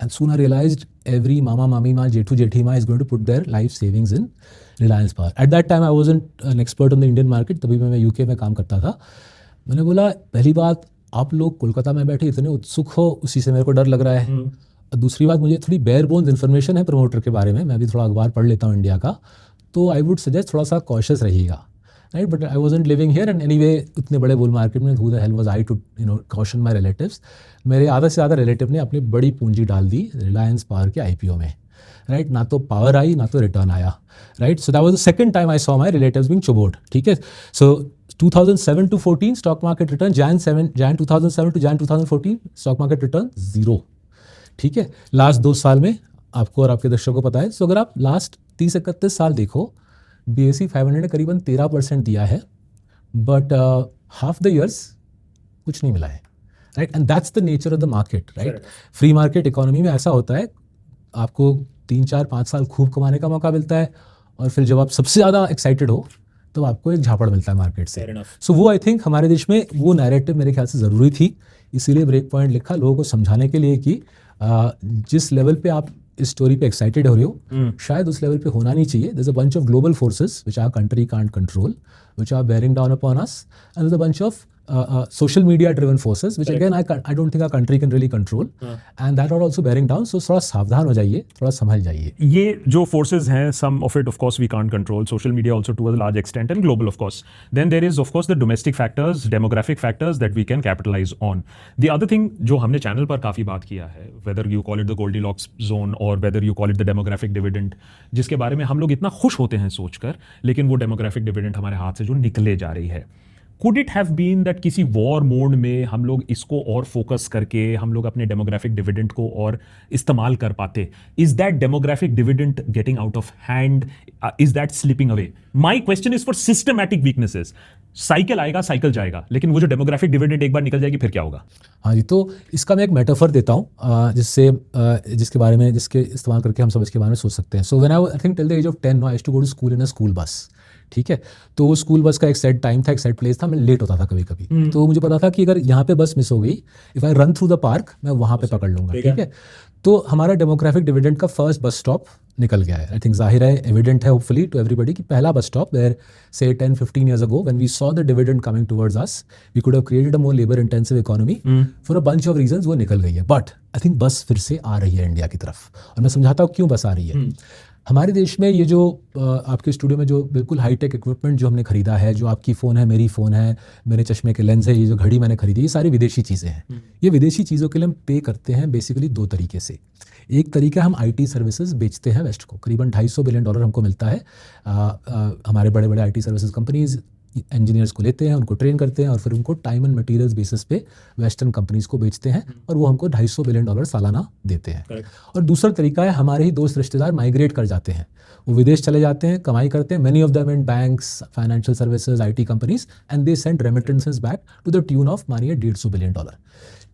And soon I realized every mama, mami ma, jethu, jethi ma is going to put their life savings in Reliance Power. At that time I wasn't an expert on the Indian market, तभी मैं यूके में काम करता था। मैंने बोला, पहली बात, आप लोग कोलकाता में बैठे इतने उत्सुक हो, उसी से मेरे को डर लग रहा है। और दूसरी बात, मुझे थोड़ी बेयर बोन्स इन्फॉर्मेशन है प्रमोटर के बारे में, मैं भी थोड़ा अखबार पढ़ लेता हूँ इंडिया का, तो आई वुड सजेस्ट थोड़ा सा कॉशियस रहिएगा, right, but I wasn't living here and anyway उतने बड़े बुल मार्केट में who the hell was I to caution my relatives. मेरे आधा से ज़्यादा रिलेटिव ने अपनी बड़ी पूंजी डाल दी रिलायंस पावर के IPO में, राइट। ना तो पावर आई ना तो रिटर्न आया, right. So that was the second time I saw my relatives being चुबोड, ठीक है। So 2007 to 14 stock market return, Jan 2007 to Jan 2014 stock market return 0, ठीक है। लास्ट 2 साल में आपको और आपके दर्शकों को पता है, सो अगर आप लास्ट 30-31 साल देखो, BSE 500 ने करीबन 13% दिया है, बट हाफ द ईयर्स कुछ नहीं मिला है, right. And that's the nature of the market, right. Free market economy में ऐसा होता है, आपको 3-4-5 साल खूब कमाने का मौका मिलता है, और फिर जब आप सबसे ज़्यादा एक्साइटेड हो तो आपको एक झापड़ मिलता है मार्केट से। सो वो आई थिंक हमारे देश में वो नैरेटिव मेरे ख्याल से ज़रूरी थी, इसीलिए ब्रेक पॉइंट लिखा लोगों को समझाने के लिए कि जिस लेवल पे आप इस स्टोरी पे एक्साइटेड हो रहे हो, शायद उस लेवल पे होना नहीं चाहिए। There's a bunch of global forces which our country can't control, which are bearing down upon us, and there's a bunch of social media driven forces which again I don't think our country can really control, and that are also bearing down. So थोड़ा सावधान हो जाइए, थोड़ा संभल जाइए। ये जो forces हैं, some of it of course we can't control, social media also to a large extent, and global of course. Then there is of course the domestic factors, demographic factors that we can capitalize on. The other thing जो हमने चैनल पर काफ़ी बात किया है, whether you call it the Goldilocks zone or whether you call it the demographic dividend, जिसके बारे में हम लोग इतना खुश होते हैं सोचकर, लेकिन वो demographic dividend हमारे हाथ से जो निकले जा रही है। Could it have been that किसी वॉर मोड में हम लोग इसको और फोकस करके हम लोग अपने डेमोग्राफिक डिविडेंड को और इस्तेमाल कर पाते? Is that demographic dividend getting out of hand? Is that slipping away? My question is for systematic weaknesses. Cycle आएगा, साइकिल जाएगा, लेकिन वो जो डेमोग्राफिक डिविडेंड एक बार निकल जाएगी फिर क्या होगा? हाँ जी, तो इसका मैं एक मेटाफर देता हूँ जिसके बारे में, जिसके इस्तेमाल करके हम सब इसके बारे में सोच सकते हैं। So when I think till the age of 10 I used to go to school in a school bus, ठीक है। तो वो स्कूल बस का एक सेट टाइम था, एक सेट प्लेस था, मैं लेट होता था कभी कभी। तो मुझे पता था कि अगर यहाँ पे बस मिस हो गई, if I run through the park, मैं वहाँ पे पकड़ लूंगा, ठीक है। तो हमारा डेमोग्राफिक डिविडेंड का फर्स्ट बस स्टॉप निकल गया है। आई थिंक जाहिर है, एविडेंट है होपफुली टू एवरीबॉडी कि पहला बस स्टॉप वेयर से 10-15 years ago when we saw the dividend coming towards us, we could have created a more labor intensive economy for a bunch of reasons, वो निकल गई है। बट आई थिंक बस फिर से आ रही है इंडिया की तरफ, और मैं समझाता हूँ क्यों बस आ रही है। हमारे देश में ये जो आपके स्टूडियो में जो बिल्कुल हाईटेक इक्विपमेंट जो हमने खरीदा है, जो आपकी फ़ोन है, मेरी फ़ोन है, मेरे चश्मे के लेंस है, ये जो घड़ी मैंने खरीदी, ये सारी विदेशी चीज़ें हैं। ये विदेशी चीज़ों के लिए हम पे करते हैं बेसिकली 2 तरीके से। एक तरीका हम IT सर्विसेज बेचते हैं वेस्ट को, करीबन $250 बिलियन हमको मिलता है। हमारे बड़े बड़े IT सर्विसेज कंपनीज इंजीनियर्स को लेते हैं, उनको ट्रेन करते हैं, और फिर उनको टाइम एंड मटेरियल्स बेसिस पे वेस्टर्न कंपनीज को बेचते हैं, और वो हमको $250 बिलियन सालाना देते हैं। और दूसरा तरीका है, हमारे ही दोस्त रिश्तेदार माइग्रेट कर जाते हैं, वो विदेश चले जाते हैं, कमाई करते हैं, many of them in banks, financial services, IT companies, and they send remittances back to the tune of मानिए $150 बिलियन।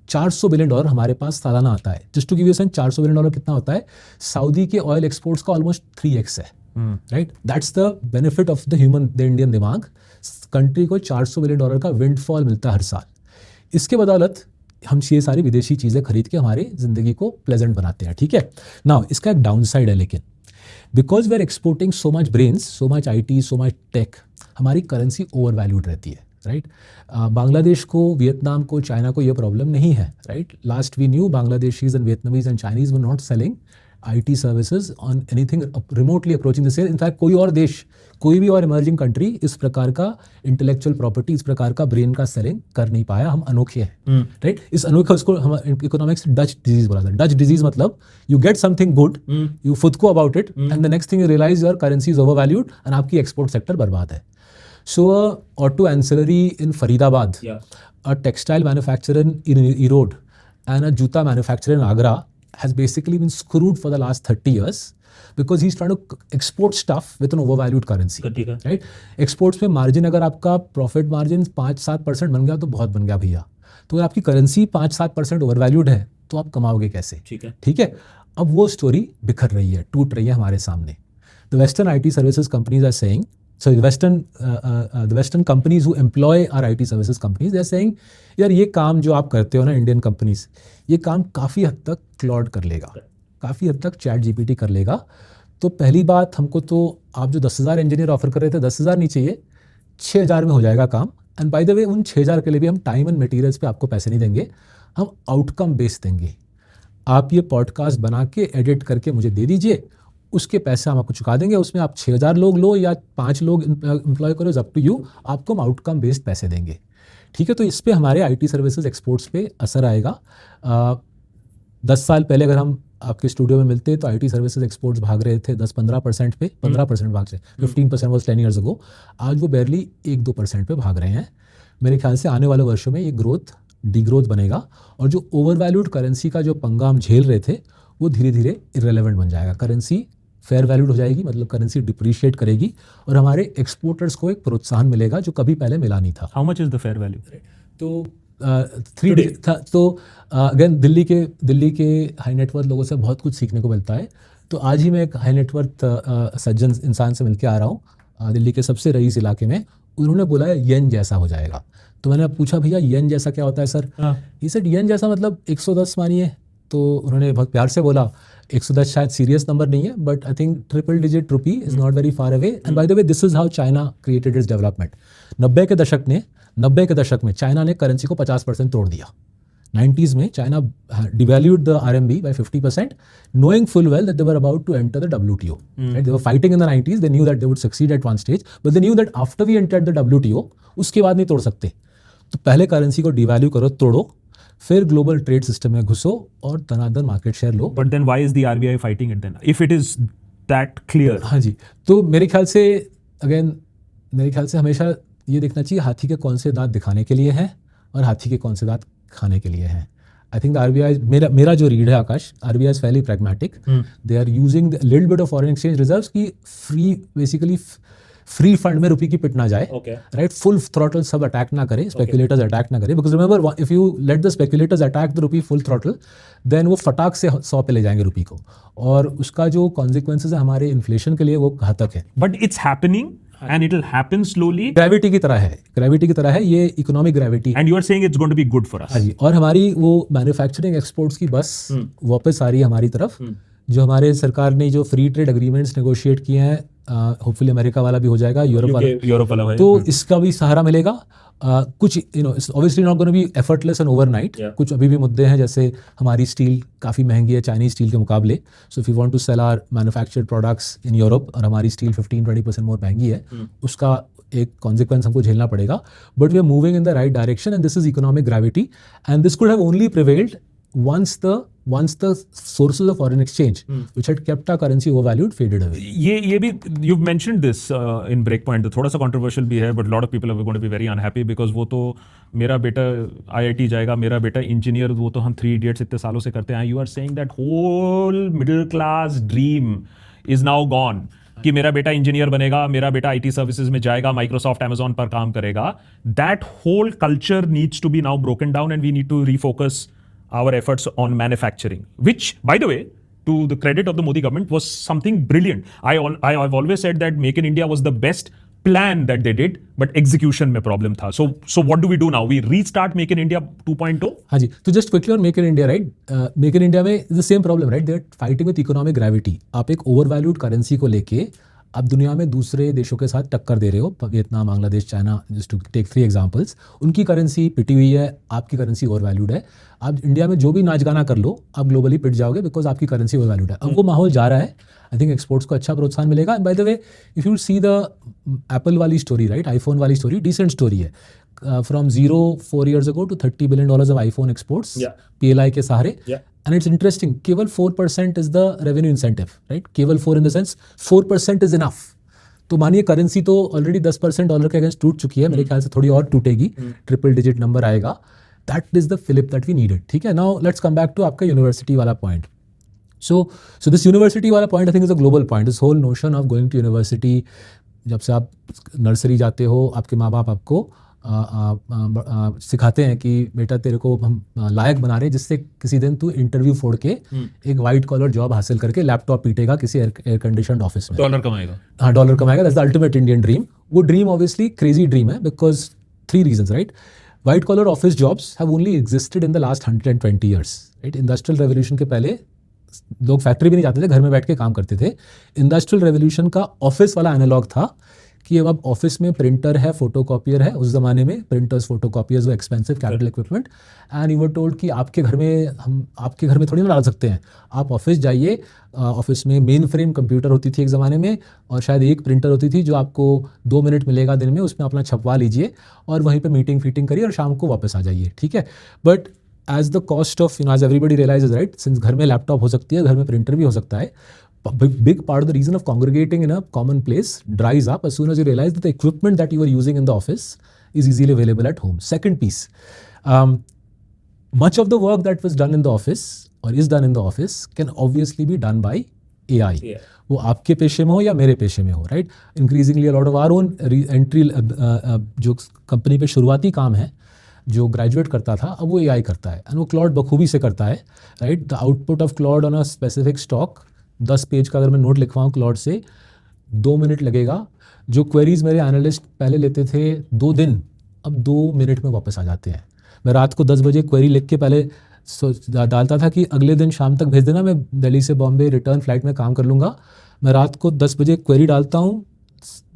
$400 बिलियन हमारे पास सालाना आता है। Just to give you sense, $400 billion कितना होता है? सऊदी के ऑयल एक्सपोर्ट्स का ऑलमोस्ट 3x है, right. That's the benefit of the Indian दिमाग। कंट्री को $400 बिलियन का विंडफॉल मिलता है हर साल। इसके बदौलत हम ये सारी विदेशी चीज़ें खरीद के हमारी ज़िंदगी को प्लेजेंट बनाते हैं, ठीक है। नाउ इसका एक डाउन साइड है, लेकिन because we are exporting so much brains, so much IT, so much tech, हमारी करेंसी ओवर वैल्यूड रहती है, राइट। बांग्लादेश को, वियतनाम को, चाइना को ये प्रॉब्लम नहीं है, right. Last we knew Bangladeshis and Vietnamese and Chinese were not selling IT services on anything remotely approaching the sale. In fact कोई और देश, कोई भी और इमर्जिंग कंट्री इस प्रकार का इंटेलेक्चुअल प्रॉपर्टी, इस प्रकार का ब्रेन का सेलिंग कर नहीं पाया। हम अनोखे हैं, राइट। इस अनोखे, उसको हम इकोनॉमिक्स डच डिजीज बोला था। डच डिजीज मतलब you get something good, you खुद को about it, and the next thing you realise your currency is over valued and आपकी एक्सपोर्ट सेक्टर बर्बाद है। So auto ancillary in Faridabad, a textile manufacturer in Erode, and a juta manufacturer in Agra has basically been screwed for the last 30 years because he's trying to export stuff with an overvalued currency, right? Exports में margin अगर आपका profit margin 5-7% बन गया तो बहुत बन गया भैया। तो अगर आपकी करेंसी 5-7% overvalued है तो आप कमाओगे कैसे? ठीक है। अब वो स्टोरी बिखर रही है, टूट रही है हमारे सामने। The Western IT services companies are saying, so the Western companies who employ our IT services companies, they are saying, यार ये काम जो आप करते हो ना इंडियन कंपनीज, ये काम काफ़ी हद तक क्लॉड कर लेगा, काफ़ी हद तक ChatGPT कर लेगा। तो पहली बात, हमको तो आप जो 10,000 इंजीनियर ऑफर कर रहे थे, 10,000 नहीं चाहिए, 6,000 में हो जाएगा काम। एंड बाय द वे, उन 6,000 के लिए भी हम टाइम एंड मटेरियल्स पे आपको पैसे नहीं देंगे, हम आउटकम बेस्ड देंगे। आप ये पॉडकास्ट बना के एडिट करके मुझे दे दीजिए, उसके पैसे हम आपको चुका देंगे, उसमें आप 6,000 लोग लो या 5 लोग एम्प्लॉय करो, अप टू यू, आपको हम आउटकम बेस्ड पैसे देंगे। ठीक है, तो इस पे हमारे आईटी सर्विसेज एक्सपोर्ट्स पे असर आएगा। 10 साल पहले अगर हम आपके स्टूडियो में मिलते तो आईटी सर्विसेज एक्सपोर्ट्स भाग रहे थे 10-15% पे, 15% भाग रहे, 15% वॉज 10 ईयर्स अगो। आज वो बेरली 1-2% पे भाग रहे हैं। मेरे ख्याल से आने वाले वर्षों में ये ग्रोथ डिग्रोथ बनेगा, और जो ओवर वैल्यूड करेंसी का जो पंगा हम झेल रहे थे वो धीरे धीरे इररेलेवेंट बन जाएगा। करेंसी फेयर वैल्यूड हो जाएगी, मतलब करेंसी डिप्रिशिएट करेगी, और हमारे एक्सपोर्टर्स को एक प्रोत्साहन मिलेगा जो कभी पहले मिला नहीं था। How much is the fair value? तो 3 डिजिट था। तो अगेन दिल्ली के हाई नेटवर्थ लोगों से बहुत कुछ सीखने को मिलता है। तो आज ही मैं एक हाई नेटवर्थ सज्जन इंसान से मिलकर आ रहा हूँ दिल्ली के सबसे रईस इलाके में। उन्होंने बोला है येन जैसा हो जाएगा। तो मैंने पूछा भैया येन जैसा क्या होता है सर? ये सर येन जैसा मतलब 110 मानिए। तो उन्होंने बहुत प्यार से बोला 110 शायद सीरियस नंबर नहीं है, but I think triple digit rupee is not very far away. And by the way this is how China created its development. 90 के दशक में चाइना ने करेंसी को 50% तोड़ दिया। 90s में China devalued the RMB by 50%, knowing full well that they were about to enter the WTO. Right? They were fighting in the 90s. They knew that they would succeed at one stage, but they knew that after we entered the WTO, उसके बाद नहीं तोड़ सकते। तो पहले करेंसी को डिवैल्यू करो, तोड़ो, फिर ग्लोबल ट्रेड सिस्टम में घुसो और धनाधन मार्केट शेयर लो। But then why is the RBI fighting it then if it is that clear? हाँ जी, तो मेरे ख्याल से हमेशा ये देखना चाहिए हाथी के कौन से दांत दिखाने के लिए हैं और हाथी के कौन से दांत खाने के लिए हैं। आई थिंक द आरबीआई, मेरा जो रीड है Akash, RBI is fairly pragmatic. They are using little bit of foreign exchange reserves की बेसिकली फ्री फंड में रुपये की पिट ना जाए, राइट? फुल थ्रॉटल सब अटैक ना करे, स्पेकुलेटर्स अटैक ना करे, because remember if you let the speculators attack the rupee full throttle, then वो फटाक से 100 पे ले जाएंगे रुपी को, और उसका जो कॉन्सिक्वेंसेज है हमारे इन्फ्लेशन के लिए वो घातक है। But it's happening and it will happen slowly. Gravity की तरह है ये economic gravity. And you are saying it's going to be good for us. हाँ जी, और हमारी वो मैन्युफैक्चरिंग एक्सपोर्ट्स की बस वापस आ रही है हमारी तरफ। जो हमारे सरकार ने जो फ्री ट्रेड एग्रीमेंट्स नेगोशिएट किए हैं, होपफुली अमेरिका वाला भी हो जाएगा, यूरोप वाला तो इसका भी सहारा मिलेगा। कुछ obviously not gonna be effortless and overnight. कुछ अभी भी मुद्दे हैं, जैसे हमारी स्टील काफ़ी महंगी है चाइनीज स्टील के मुकाबले। So if you want to sell our manufactured products in Europe और हमारी स्टील 15-20% मोर महंगी है, उसका एक कॉन्सिक्वेंस हमको झेलना पड़ेगा। But we are moving in the right direction and this is economic gravity, and this could have only prevailed once the sources of foreign exchange which had kept our currency overvalued faded away. ये भी you've mentioned this in Breakpoint, थोड़ा सा controversial भी है, but lot of people are going to be very unhappy because वो तो मेरा बेटा IIT जाएगा, मेरा बेटा इंजीनियर, वो तो हम 3 Idiots इतने सालों से करते हैं। You are saying that whole middle class dream is now gone कि मेरा बेटा इंजीनियर बनेगा, मेरा बेटा IT सर्विसेज में जाएगा, माइक्रोसॉफ्ट अमेजॉन पर काम करेगा। That whole culture needs to be now broken down and we need to refocus our efforts on manufacturing, which, by the way, to the credit of the Modi government, was something brilliant. I've always said that Make in India was the best plan that they did, but execution में problem था. So what do we do now? We restart Make in India 2.0? हाँ जी, तो just quickly on Make in India, right? Make in India में the same problem, right? They're fighting with economic gravity. आप एक overvalued currency को लेके आप दुनिया में दूसरे देशों के साथ टक्कर दे रहे हो, Vietnam, Bangladesh, China, just to take 3 examples. उनकी करेंसी पिटी हुई है, आपकी करेंसी ओवर वैल्यूड है। आप इंडिया में जो भी नाच गाना कर लो, आप ग्लोबली पिट जाओगे बिकॉज आपकी करेंसी ओवर वैल्यूड है। अब वो माहौल जा रहा है, आई थिंक एक्सपोर्ट्स को अच्छा प्रोत्साहन मिलेगा। And by the way, if you see the Apple वाली स्टोरी, राइट, आईफोन वाली स्टोरी, डिसेंट स्टोरी है। From 4 years ago to $30 billion of iPhone exports, PLI के सहारे। And it's interesting, केवल 4% is the revenue incentive, right? केवल 4 in the sense 4% is enough. तो मानिए करेंसी तो ऑलरेडी 10% डॉलर के अगेंस्ट टूट चुकी है, मेरे ख्याल से थोड़ी और टूटेगी, ट्रिपल डिजिट नंबर आएगा। That is the fillip that we needed. ठीक है, now let's come back to आपका यूनिवर्सिटी वाला पॉइंट। सो दिस यूनिवर्सिटी वाला point I think is a global point. This whole notion of going to university, जब से आप नर्सरी जाते हो, आपके माँ बाप आपको सिखाते हैं कि बेटा तेरे को हम लायक बना रहे हैं, जिससे किसी दिन तू इंटरव्यू फोड़ के एक वाइट कॉलर जॉब हासिल करके लैपटॉप पीटेगा किसी एयर कंडीशनड ऑफिस में, डॉलर कमाएगा। हाँ, डॉलर कमाएगा। That's the ultimate Indian dream. वो ड्रीम ऑब्वियसली क्रेजी ड्रीम है because 3 reasons, right? White collar office jobs have only existed in the last 120 years, right? Industrial revolution के पहले लोग फैक्ट्री भी नहीं जाते थे, घर में बैठ के काम करते थे। इंडस्ट्रियल रेवोल्यूशन का ऑफिस वाला एनालॉग था कि अब ऑफिस में प्रिंटर है, फोटोकॉपियर है, उस ज़माने में प्रिंटर्स फोटोकॉपियर्स वो expensive capital equipment, and you were told कि आपके घर में हम आपके घर में थोड़ी ना डाल सकते हैं, आप ऑफिस जाइए, ऑफिस में मेन फ्रेम कंप्यूटर होती थी एक ज़माने में, और शायद एक प्रिंटर होती थी जो आपको 2 मिनट मिलेगा दिन में, उसमें अपना छपवा लीजिए और वहीं पे मीटिंग फीटिंग करिए और शाम को वापस आ जाइए, ठीक है। But as the cost of, as everybody realises, right, since घर में लैपटॉप हो सकती है, घर में प्रिंटर भी हो सकता है, big part of the reason of congregating in a common place dries up as soon as you realize that the equipment that you are using in the office is easily available at home. Second piece, much of the work that was done in the office or is done in the office can obviously be done by AI. Yeah. वो आपके पेशे में हो या मेरे पेशे में हो, right. Increasingly a lot of our own entry जो कंपनी पे शुरुआती काम है, जो ग्रेजुएट करता था, अब वो AI करता है, एंड वो क्लॉड बखूबी से करता है, right. The output of clod on a specific stock, 10 page का अगर मैं नोट लिखवाऊँ क्लॉड से, 2 मिनट लगेगा। जो क्वेरीज मेरे एनालिस्ट पहले लेते थे 2 दिन, अब 2 मिनट में वापस आ जाते हैं। मैं रात को 10 बजे क्वेरी लिख के पहले डालता था कि अगले दिन शाम तक भेज देना, मैं दिल्ली से बॉम्बे रिटर्न फ्लाइट में काम कर लूँगा। मैं रात को 10 बजे क्वेरी डालता हूँ,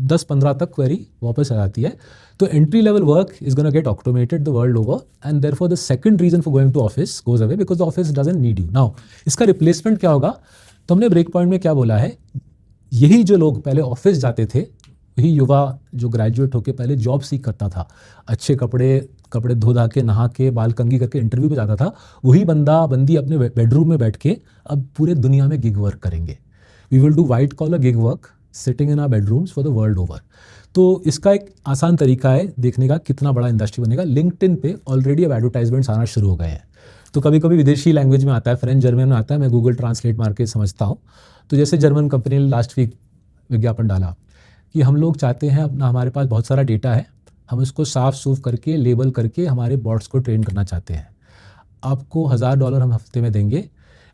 10-15 तक क्वेरी वापस आ जाती है। तो entry level work is gonna get automated the world over, and therefore the second reason for going to office goes away, because the office doesn't need you. Now इसका रिप्लेसमेंट क्या होगा? तो हमने ब्रेक पॉइंट में क्या बोला है, यही जो लोग पहले ऑफिस जाते थे, वही युवा जो ग्रेजुएट होके पहले जॉब सीख करता था, अच्छे कपड़े धो धा के, नहा के, बाल कंघी करके इंटरव्यू पे जाता था, वही बंदी अपने बेडरूम में बैठ के अब पूरे दुनिया में गिग वर्क करेंगे। We will do white collar gig work sitting in our bedrooms for the world over. तो इसका एक आसान तरीका है देखने का कितना बड़ा इंडस्ट्री बनेगा। लिंक्डइन पे ऑलरेडी अब एडवर्टाइजमेंट्स आना शुरू हो गए हैं। तो कभी कभी विदेशी लैंग्वेज में आता है, फ्रेंच जर्मन में आता है, मैं गूगल ट्रांसलेट मार के समझता हूँ। तो जैसे जर्मन कंपनी ने लास्ट वीक विज्ञापन डाला कि हम लोग चाहते हैं अपना, हमारे पास बहुत सारा डेटा है, हम इसको साफ सूफ करके लेबल करके हमारे बॉट्स को ट्रेन करना चाहते हैं, आपको $1000 हम हफ्ते में देंगे।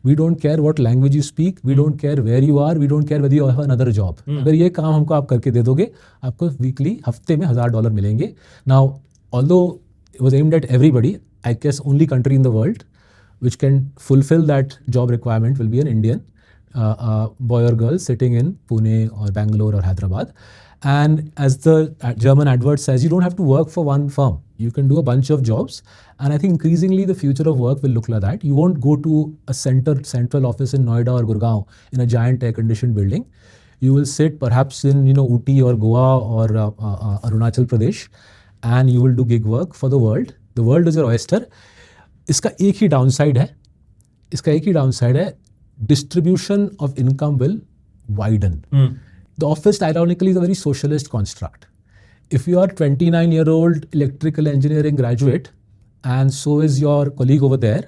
We don't care what language you speak, we don't care where you are, we don't care whether you have another job. अगर ये काम हमको आप करके दे दोगे, आपको वीकली हफ्ते में $1000 मिलेंगे। Now although it was aimed at everybody, I guess only country in the world which can fulfill that job requirement will be an Indian boy or girl sitting in Pune or Bangalore or Hyderabad. And as the German advert says, you don't have to work for one firm. You can do a bunch of jobs. And I think increasingly the future of work will look like that. You won't go to a central office in Noida or Gurgaon in a giant air-conditioned building. You will sit perhaps in Ooty or Goa or Arunachal Pradesh, and you will do gig work for the world. The world is your oyster. इसका एक ही डाउनसाइड है, distribution of income will widen. The office ironically is a very socialist construct. If you are 29-year-old electrical engineering graduate and so is your colleague over there,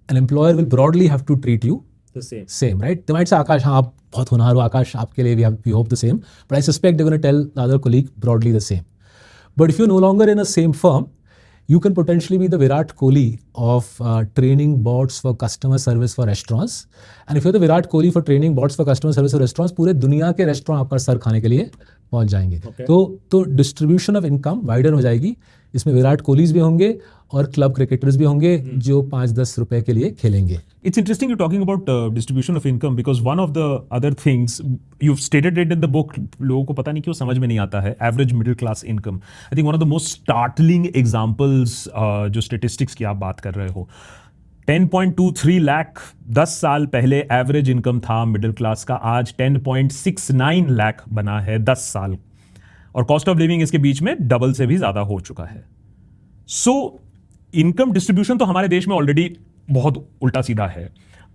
an employer will broadly have to treat you the same, right? They might say, Akash, हाँ आप बहुत होनहार हो, Akash आपके लिए we hope the same, but I suspect they're going to tell the other colleague broadly the same. But if you're no longer in a same firm, you can potentially be the Virat Kohli of training bots for customer service for restaurants. And if you're the Virat Kohli for training bots for customer service for restaurants, पूरे दुनिया के रेस्टोरेंट आपका सर खाने के लिए पहुंच जाएंगे। तो डिस्ट्रीब्यूशन ऑफ इनकम वाइडर हो जाएगी। इसमें विराट कोहलीज भी होंगे और क्लब क्रिकेटर्स भी होंगे जो 5-10 रुपए के लिए खेलेंगे। It's interesting you're talking about distribution of income because one of the other things you've stated it in the book, लोगों को पता नहीं क्यों समझ में नहीं आता है, average middle class income. I think one of the most startling examples जो statistics की आप बात कर रहे हो, 10.23 लाख 10 साल पहले एवरेज इनकम था मिडिल क्लास का, आज 10.69 लाख बना है 10 साल, और कॉस्ट ऑफ लिविंग इसके बीच में डबल से भी ज्यादा हो चुका है। सो इनकम डिस्ट्रीब्यूशन तो हमारे देश में ऑलरेडी बहुत उल्टा सीधा है,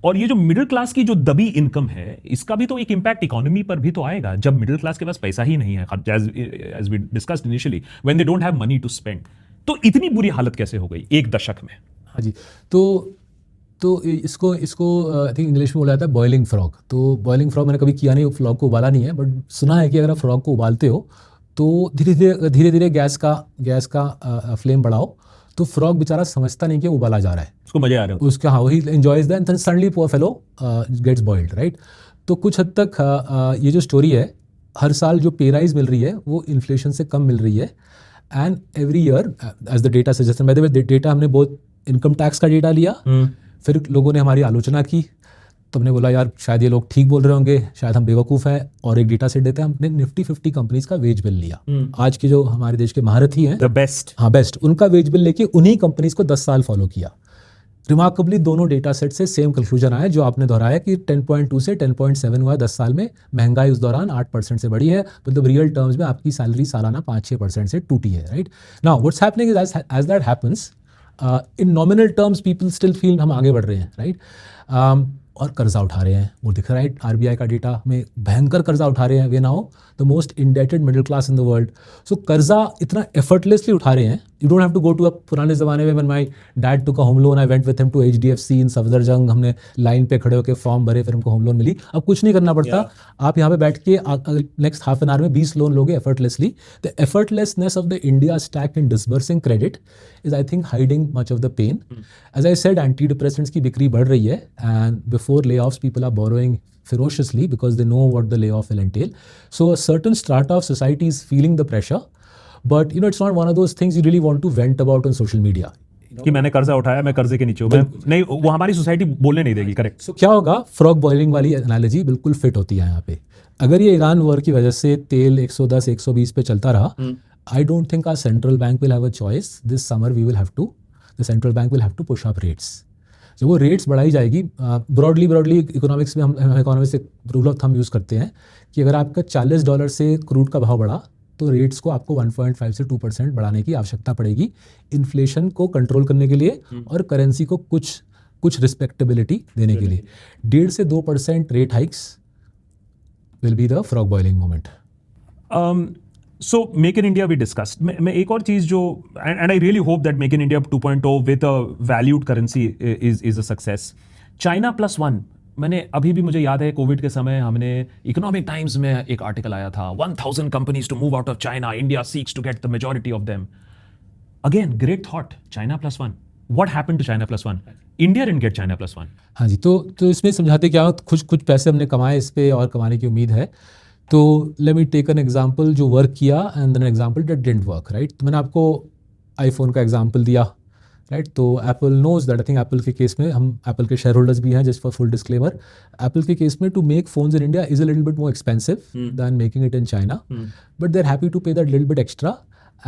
और ये जो मिडिल क्लास की जो दबी इनकम है, इसका भी तो एक इंपैक्ट इकोनॉमी पर भी तो आएगा जब मिडिल क्लास के पास पैसा ही नहीं है, as we discussed initially, when they don't have money to spend. तो इतनी बुरी हालत कैसे हो गई एक दशक में? हाँ जी, तो इसको आई थिंक इंग्लिश में बोला जाता है बॉइलिंग फ्रॉग। तो बॉइलिंग फ्रॉग मैंने कभी किया नहीं, फ्रॉग को उबाला नहीं है, बट सुना है कि अगर आप फ्रॉग को उबालते हो तो धीरे धीरे गैस का फ्लेम बढ़ाओ, तो फ्रॉग बेचारा समझता नहीं कि उबाला जा रहा है, उसको मजे आ रहे हो, उसका, हाँ, वही enjoys that, and suddenly poor fellow gets boiled, right. तो कुछ हद तक ये जो स्टोरी है, हर साल जो पे राइज मिल रही है वो इन्फ्लेशन से कम मिल रही है, and every year as the data suggestion, by the way data हमने बहुत इनकम टैक्स का डेटा लिया, फिर लोगों ने हमारी आलोचना की, तो हमने बोला यार शायद ये लोग ठीक बोल रहे होंगे, शायद हम बेवकूफ़ हैं, और एक डेटा सेट देते हैं। हमने निफ्टी 50 कंपनीज का वेज बिल लिया। आज के जो हमारे देश के महारथी हैं, द बेस्ट, हाँ बेस्ट, उनका वेज बिल लेके उन्हीं कंपनीज को 10 साल फॉलो किया। रिमार्केबली दोनों डेटा सेट से सेम कंक्लूजन आया जो आपने दोहराया कि 10.2 से 10.7 हुआ 10 साल में। महंगाई उस दौरान 8% से बढ़ी है, मतलब रियल टर्म्स में आपकी सैलरी सालाना 5-6% से टूटी है, right. Now what's happening is as that happens, in nominal terms people still feel हम आगे बढ़ रहे हैं, राइट। और कर्जा उठा रहे हैं, वो दिख रहा है आरबीआई का डेटा में, भयंकर कर्जा उठा रहे हैं। वे now the most indebted middle class in the world. So कर्जा इतना एफर्टलेसली उठा रहे हैं, you don't have to go to, पुराने ज़माने में when my dad took a home loan I went with him to HDFC in Safdarjung, हमने लाइन पे खड़े होकर फॉर्म भरे, फिर हमको होम लोन मिली। अब कुछ नहीं करना पड़ता, आप यहाँ पे बैठ के नेक्स्ट हाफ एन आवर में 20 लोन लोगे effortlessly. The effortlessness of the India stack in disbursing credit is I think hiding much of the pain. As I said, anti depressants की बिक्री बढ़ रही है, and before layoffs people are borrowing ferociously because they know what the layoff will entail. So a certain strata of society is feeling the pressure, but it's not one of those things you really want to vent about on social media. कि मैंने कर्जा उठाया, मैं कर्जे के नीचे हूँ, नहीं, वो हमारी सोसाइटी बोलने नहीं देगी। करेक्ट। सो क्या होगा, फ्रॉग बॉइलिंग वाली एनालॉजी बिल्कुल फिट होती है यहाँ पे। अगर ये ईरान वॉर की वजह से तेल 110-120 पे चलता रहा, I don't think our central bank will have a choice this summer. The central bank will have to push up rates. जब वो रेट्स बढ़ाई जाएगी, ब्रॉडली इकोनॉमिक्स में हम इकोनॉमिक्स एक रूल ऑफ थंब यूज़ करते हैं कि अगर आपका $40 से क्रूड का भाव बढ़ा तो रेट्स को आपको 1.5 से 2% बढ़ाने की आवश्यकता पड़ेगी इन्फ्लेशन को कंट्रोल करने के लिए और करेंसी को कुछ रिस्पेक्टेबिलिटी देने के लिए। 1.5 से 2% rate hikes will be the frog boiling moment. So make in India we discussed. मैं एक और चीज़ जो, and I really hope that make in India 2.0 with a valued currency is a success. China +1, मैंने अभी भी, मुझे याद है कोविड के समय हमने इकोनॉमिक टाइम्स में एक आर्टिकल आया था, 1000 companies to move out of China, India seeks to get the majority of them. Again great thought, China +1, what happened to China +1? India didn't get China +1। हाँ जी, तो इसमें समझाते क्या, कुछ पैसे हमने कमाए इस पे और कमाने की उम्मीद है। तो let me take an example जो वर्क किया and then an example that didn't work, right. तो मैंने आपको आईफोन का एग्जांपल दिया, राइट। तो Apple knows that, I think Apple के केस में, हम एप्पल के शेयर होल्डर्स भी हैं, just for full disclaimer, Apple के केस में to make phones in India is a little bit more expensive than making it in China, but they are happy to पे that little bit extra,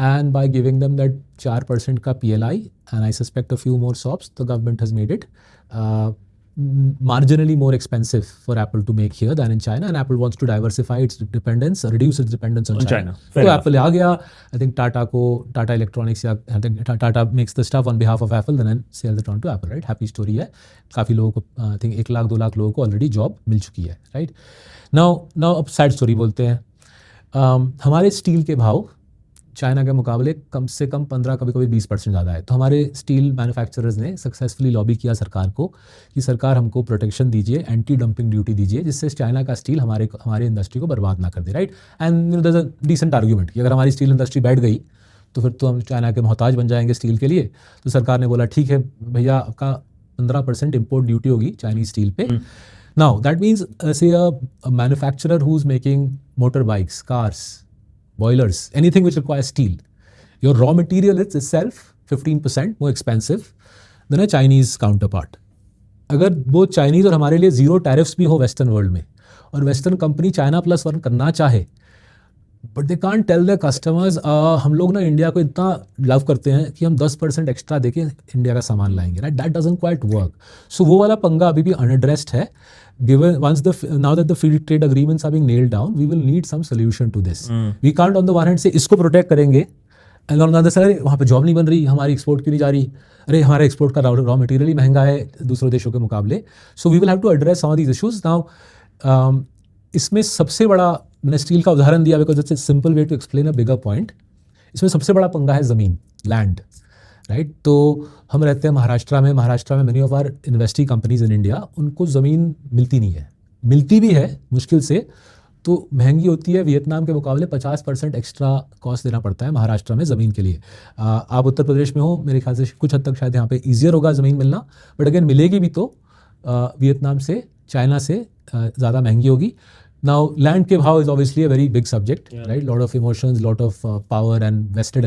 and by giving them that 4% का PLI, and I suspect a few more SOPs, the government has made it marginally more expensive for Apple to make here than in China, and Apple wants to diversify its dependence, reduce its dependence on China. So Apple आ गया, I think Tata Electronics, I think Tata makes the stuff on behalf of Apple, then sells it on to Apple, right? Happy story है, काफ़ी लोगों को, I think 1 लाख 2 लाख लोगों को already job मिल चुकी है, right? Now अब sad story बोलते हैं। हमारे स्टील के भाव चाइना के मुकाबले कम से कम 15, कभी 20% ज़्यादा है। तो हमारे स्टील मैन्युफैक्चरर्स ने सक्सेसफुली लॉबी किया सरकार को कि सरकार हमको प्रोटेक्शन दीजिए, एंटी डंपिंग ड्यूटी दीजिए, जिससे चाइना का स्टील हमारे इंडस्ट्री को बर्बाद ना कर दे, right. And there is a decent argument कि अगर हमारी स्टील इंडस्ट्री बैठ गई तो फिर तो हम चाइना के मोहताज बन जाएंगे स्टील के लिए। तो सरकार ने बोला ठीक है भैया, आपका 15% इम्पोर्ट ड्यूटी होगी चाइनीज स्टील पे। नाउ दैट मीन्स से a manufacturer who is making motor bikes, cars, boilers, anything which requires steel, your raw material is itself 15% more expensive than a Chinese counterpart. अगर वो चाइनीज़ और हमारे लिए ज़ीरो टैरिफ्स भी हो वेस्टर्न वर्ल्ड में, और वेस्टर्न कंपनी चाइना +1 करना चाहे, but they can't tell the customers हम लोग ना इंडिया को इतना लव करते हैं कि हम 10% एक्स्ट्रा देके इंडिया का सामान लाएंगे, right. That doesn't quite work. So वो वाला पंगा अभी भी अनएड्रेस्ड है। Given now that the free trade agreements are being nailed down, we will need some solution to this. We can't on the one hand say इसको प्रोटेक्ट करेंगे, and on the other side वहाँ पे जॉब नहीं बन रही, हमारी एक्सपोर्ट क्यों नहीं जा रही, अरे हमारा एक्सपोर्ट का रॉ मटेरियल ही महंगा है दूसरों देशों के मुकाबले। So we will have to address some of these issues. Now इसमें सबसे बड़ा, मैंने स्टील का उदाहरण दिया because it's a simple way to explain a bigger point. इसमें सबसे बड़ा पंगा है ज़मीन, लैंड, राइट। तो हम रहते हैं महाराष्ट्र में many of our investing companies in India, उनको ज़मीन मिलती नहीं है, मिलती भी है मुश्किल से, तो महंगी होती है। वियतनाम के मुकाबले 50% एक्स्ट्रा कॉस्ट देना पड़ता है महाराष्ट्र में ज़मीन के लिए। आप उत्तर प्रदेश में हो, मेरे ख्याल से कुछ हद तक शायद यहाँ पे ईजियर होगा ज़मीन मिलना, बट अगेन मिलेगी भी तो वियतनाम से, चाइना से ज़्यादा महंगी होगी। Now, land के भाव is obviously a very big subject, right? Lot of emotions, lot of power and vested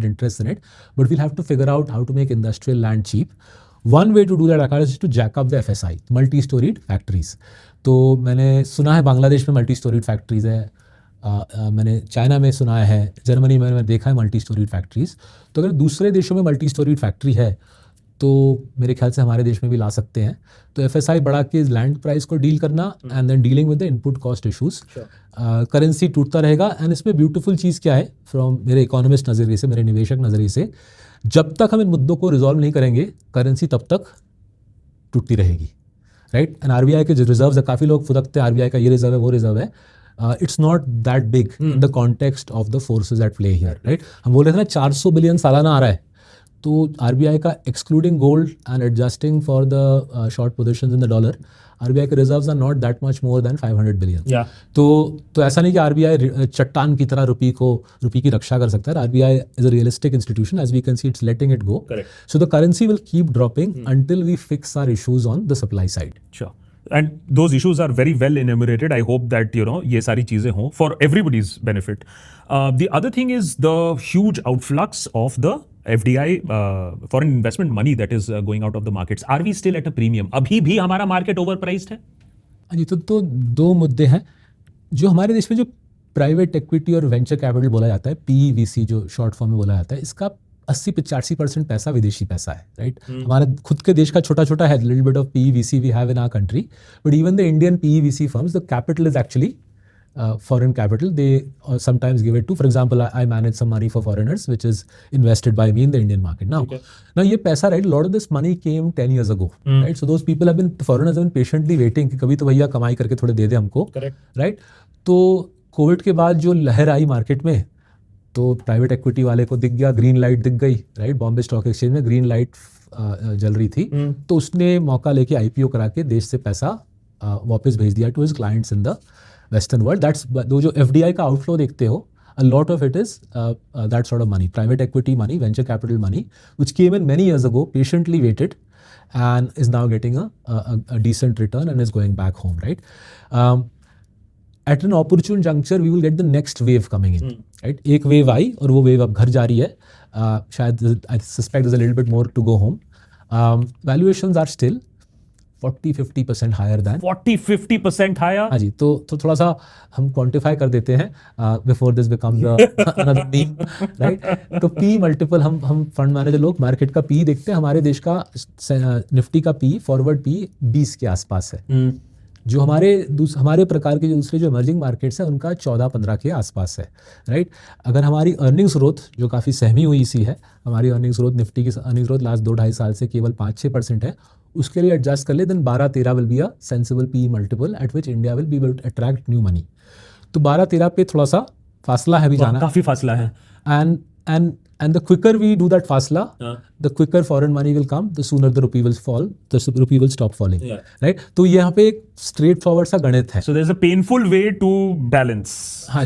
interests in it. But we'll have to figure out how to make industrial land cheap. One way to do that Akash is to jack up the FSI, multi storeyed factories. तो मैंने सुना है बांग्लादेश में मल्टी स्टोरीड फैक्ट्रीज है, मैंने चाइना में सुना है, जर्मनी में मैंने देखा है मल्टी स्टोरीड फैक्ट्रीज। तो अगर दूसरे देशों में मल्टी स्टोरीड फैक्ट्री है तो मेरे ख्याल से हमारे देश में भी ला सकते हैं। तो FSI बढ़ा के लैंड प्राइस को डील करना and then dealing with the input cost issues, currency टूटता रहेगा। एंड इसमें ब्यूटीफुल चीज़ क्या है फ्रॉम मेरे इकोनॉमिस्ट नज़रिए से, मेरे निवेशक नज़रिए से, जब तक हम इन मुद्दों को रिजॉल्व नहीं करेंगे करेंसी तब तक टूटती रहेगी, राइट। एंड RBI के जो रिजर्व्स है, काफ़ी लोग फुदकते हैं RBI का ये रिजर्व है वो रिजर्व है, it's not that big in the context of the forces at play here, right. हम बोल रहे थे ना 400 बिलियन सालाना आ रहा है, तो RBI का excluding gold and adjusting for the short positions in the dollar, RBI के reserves are not that much more than 500 billion. तो ऐसा नहीं कि RBI चट्टान की तरह रुपये की रक्षा कर सकता है। RBI is a realistic institution, as we can see it's letting it go. So the currency will keep dropping until we fix our issues on the supply side. Sure. And those issues are very well enumerated. I hope that, ये सारी चीजें हों for everybody's benefit. The other thing is the huge outflux of the FDI, foreign investment money that is going out of the markets. Are we still at a premium? अभी भी हमारा market overpriced है? जी, तो दो मुद्दे हैं जो हमारे देश में, जो प्राइवेट इक्विटी और वेंचर कैपिटल बोला जाता है, PVC जो शॉर्ट फॉर्म में बोला जाता है, इसका 80-85% पैसा विदेशी पैसा है, राइट। हमारे खुद के देश का छोटा छोटा है, little bit of PVC we have in our country, but even the Indian PVC firms, the capital is actually foreign capital. They sometimes give it to, for example, I manage some money for foreigners which is invested by me in the Indian market. Now ये पैसा, right, a lot of this money came 10 years ago, right? So those people have been, foreigners have been patiently waiting कि कभी तो भैया कमाई करके थोड़े दे दे हमको, right? तो कोविड के बाद जो लहर आई मार्केट में, तो प्राइवेट इक्विटी वाले को दिख गया, ग्रीन लाइट दिख गई, राइट। बॉम्बे स्टॉक एक्सचेंज में ग्रीन लाइट जल रही थी, तो उसने मौका लेके IPO करा के देश से पैसा वापस भेज दिया to his clients in the western world. That's दो जो FDI का आउटफ्लो देखते हो, a lot of it is that sort of money, private equity money, venture capital money, which came in many years ago, patiently waited, and is now getting a decent return and is going back home, right? At an opportune juncture, we will get the next wave coming in, right? एक wave आई और वो wave अब घर जा रही है, शायद I suspect there's a little bit more to go home. Valuations are still 40-50% higher than 40-50% higher. हाँ जी, तो थोड़ा सा हम क्वांटिफाई कर देते हैं before this becomes another meme, right. तो P मल्टीपल, हम फंड मैनेजर लोग मार्केट का P देखते हैं, हमारे देश का निफ्टी का P, फॉरवर्ड P 20 के आसपास है। जो हमारे प्रकार के जो दूसरे जो इमर्जिंग मार्केट्स हैं उनका 14-15 के आसपास है, राइट। अगर हमारी अर्निंग्स ग्रोथ जो काफ़ी सहमी हुई सी है, हमारी अर्निंग्स ग्रोथ, निफ्टी की अर्निंग्स ग्रोथ लास्ट 2-2.5 साल से केवल 5-6% है, उसके लिए एडजस्ट कर ले, then 12-13 will be a sensible PE multiple at which India will be able to attract new money. तो 12-13 पे थोड़ा सा फासला है, भी जाना काफ़ी फासला है। And the quicker we do that fasla, the quicker foreign money will come, the sooner the rupee will fall, the rupee will stop falling, right? तो यहाँ पे एक straight forward सा गणित है। So there's a painful way to balance,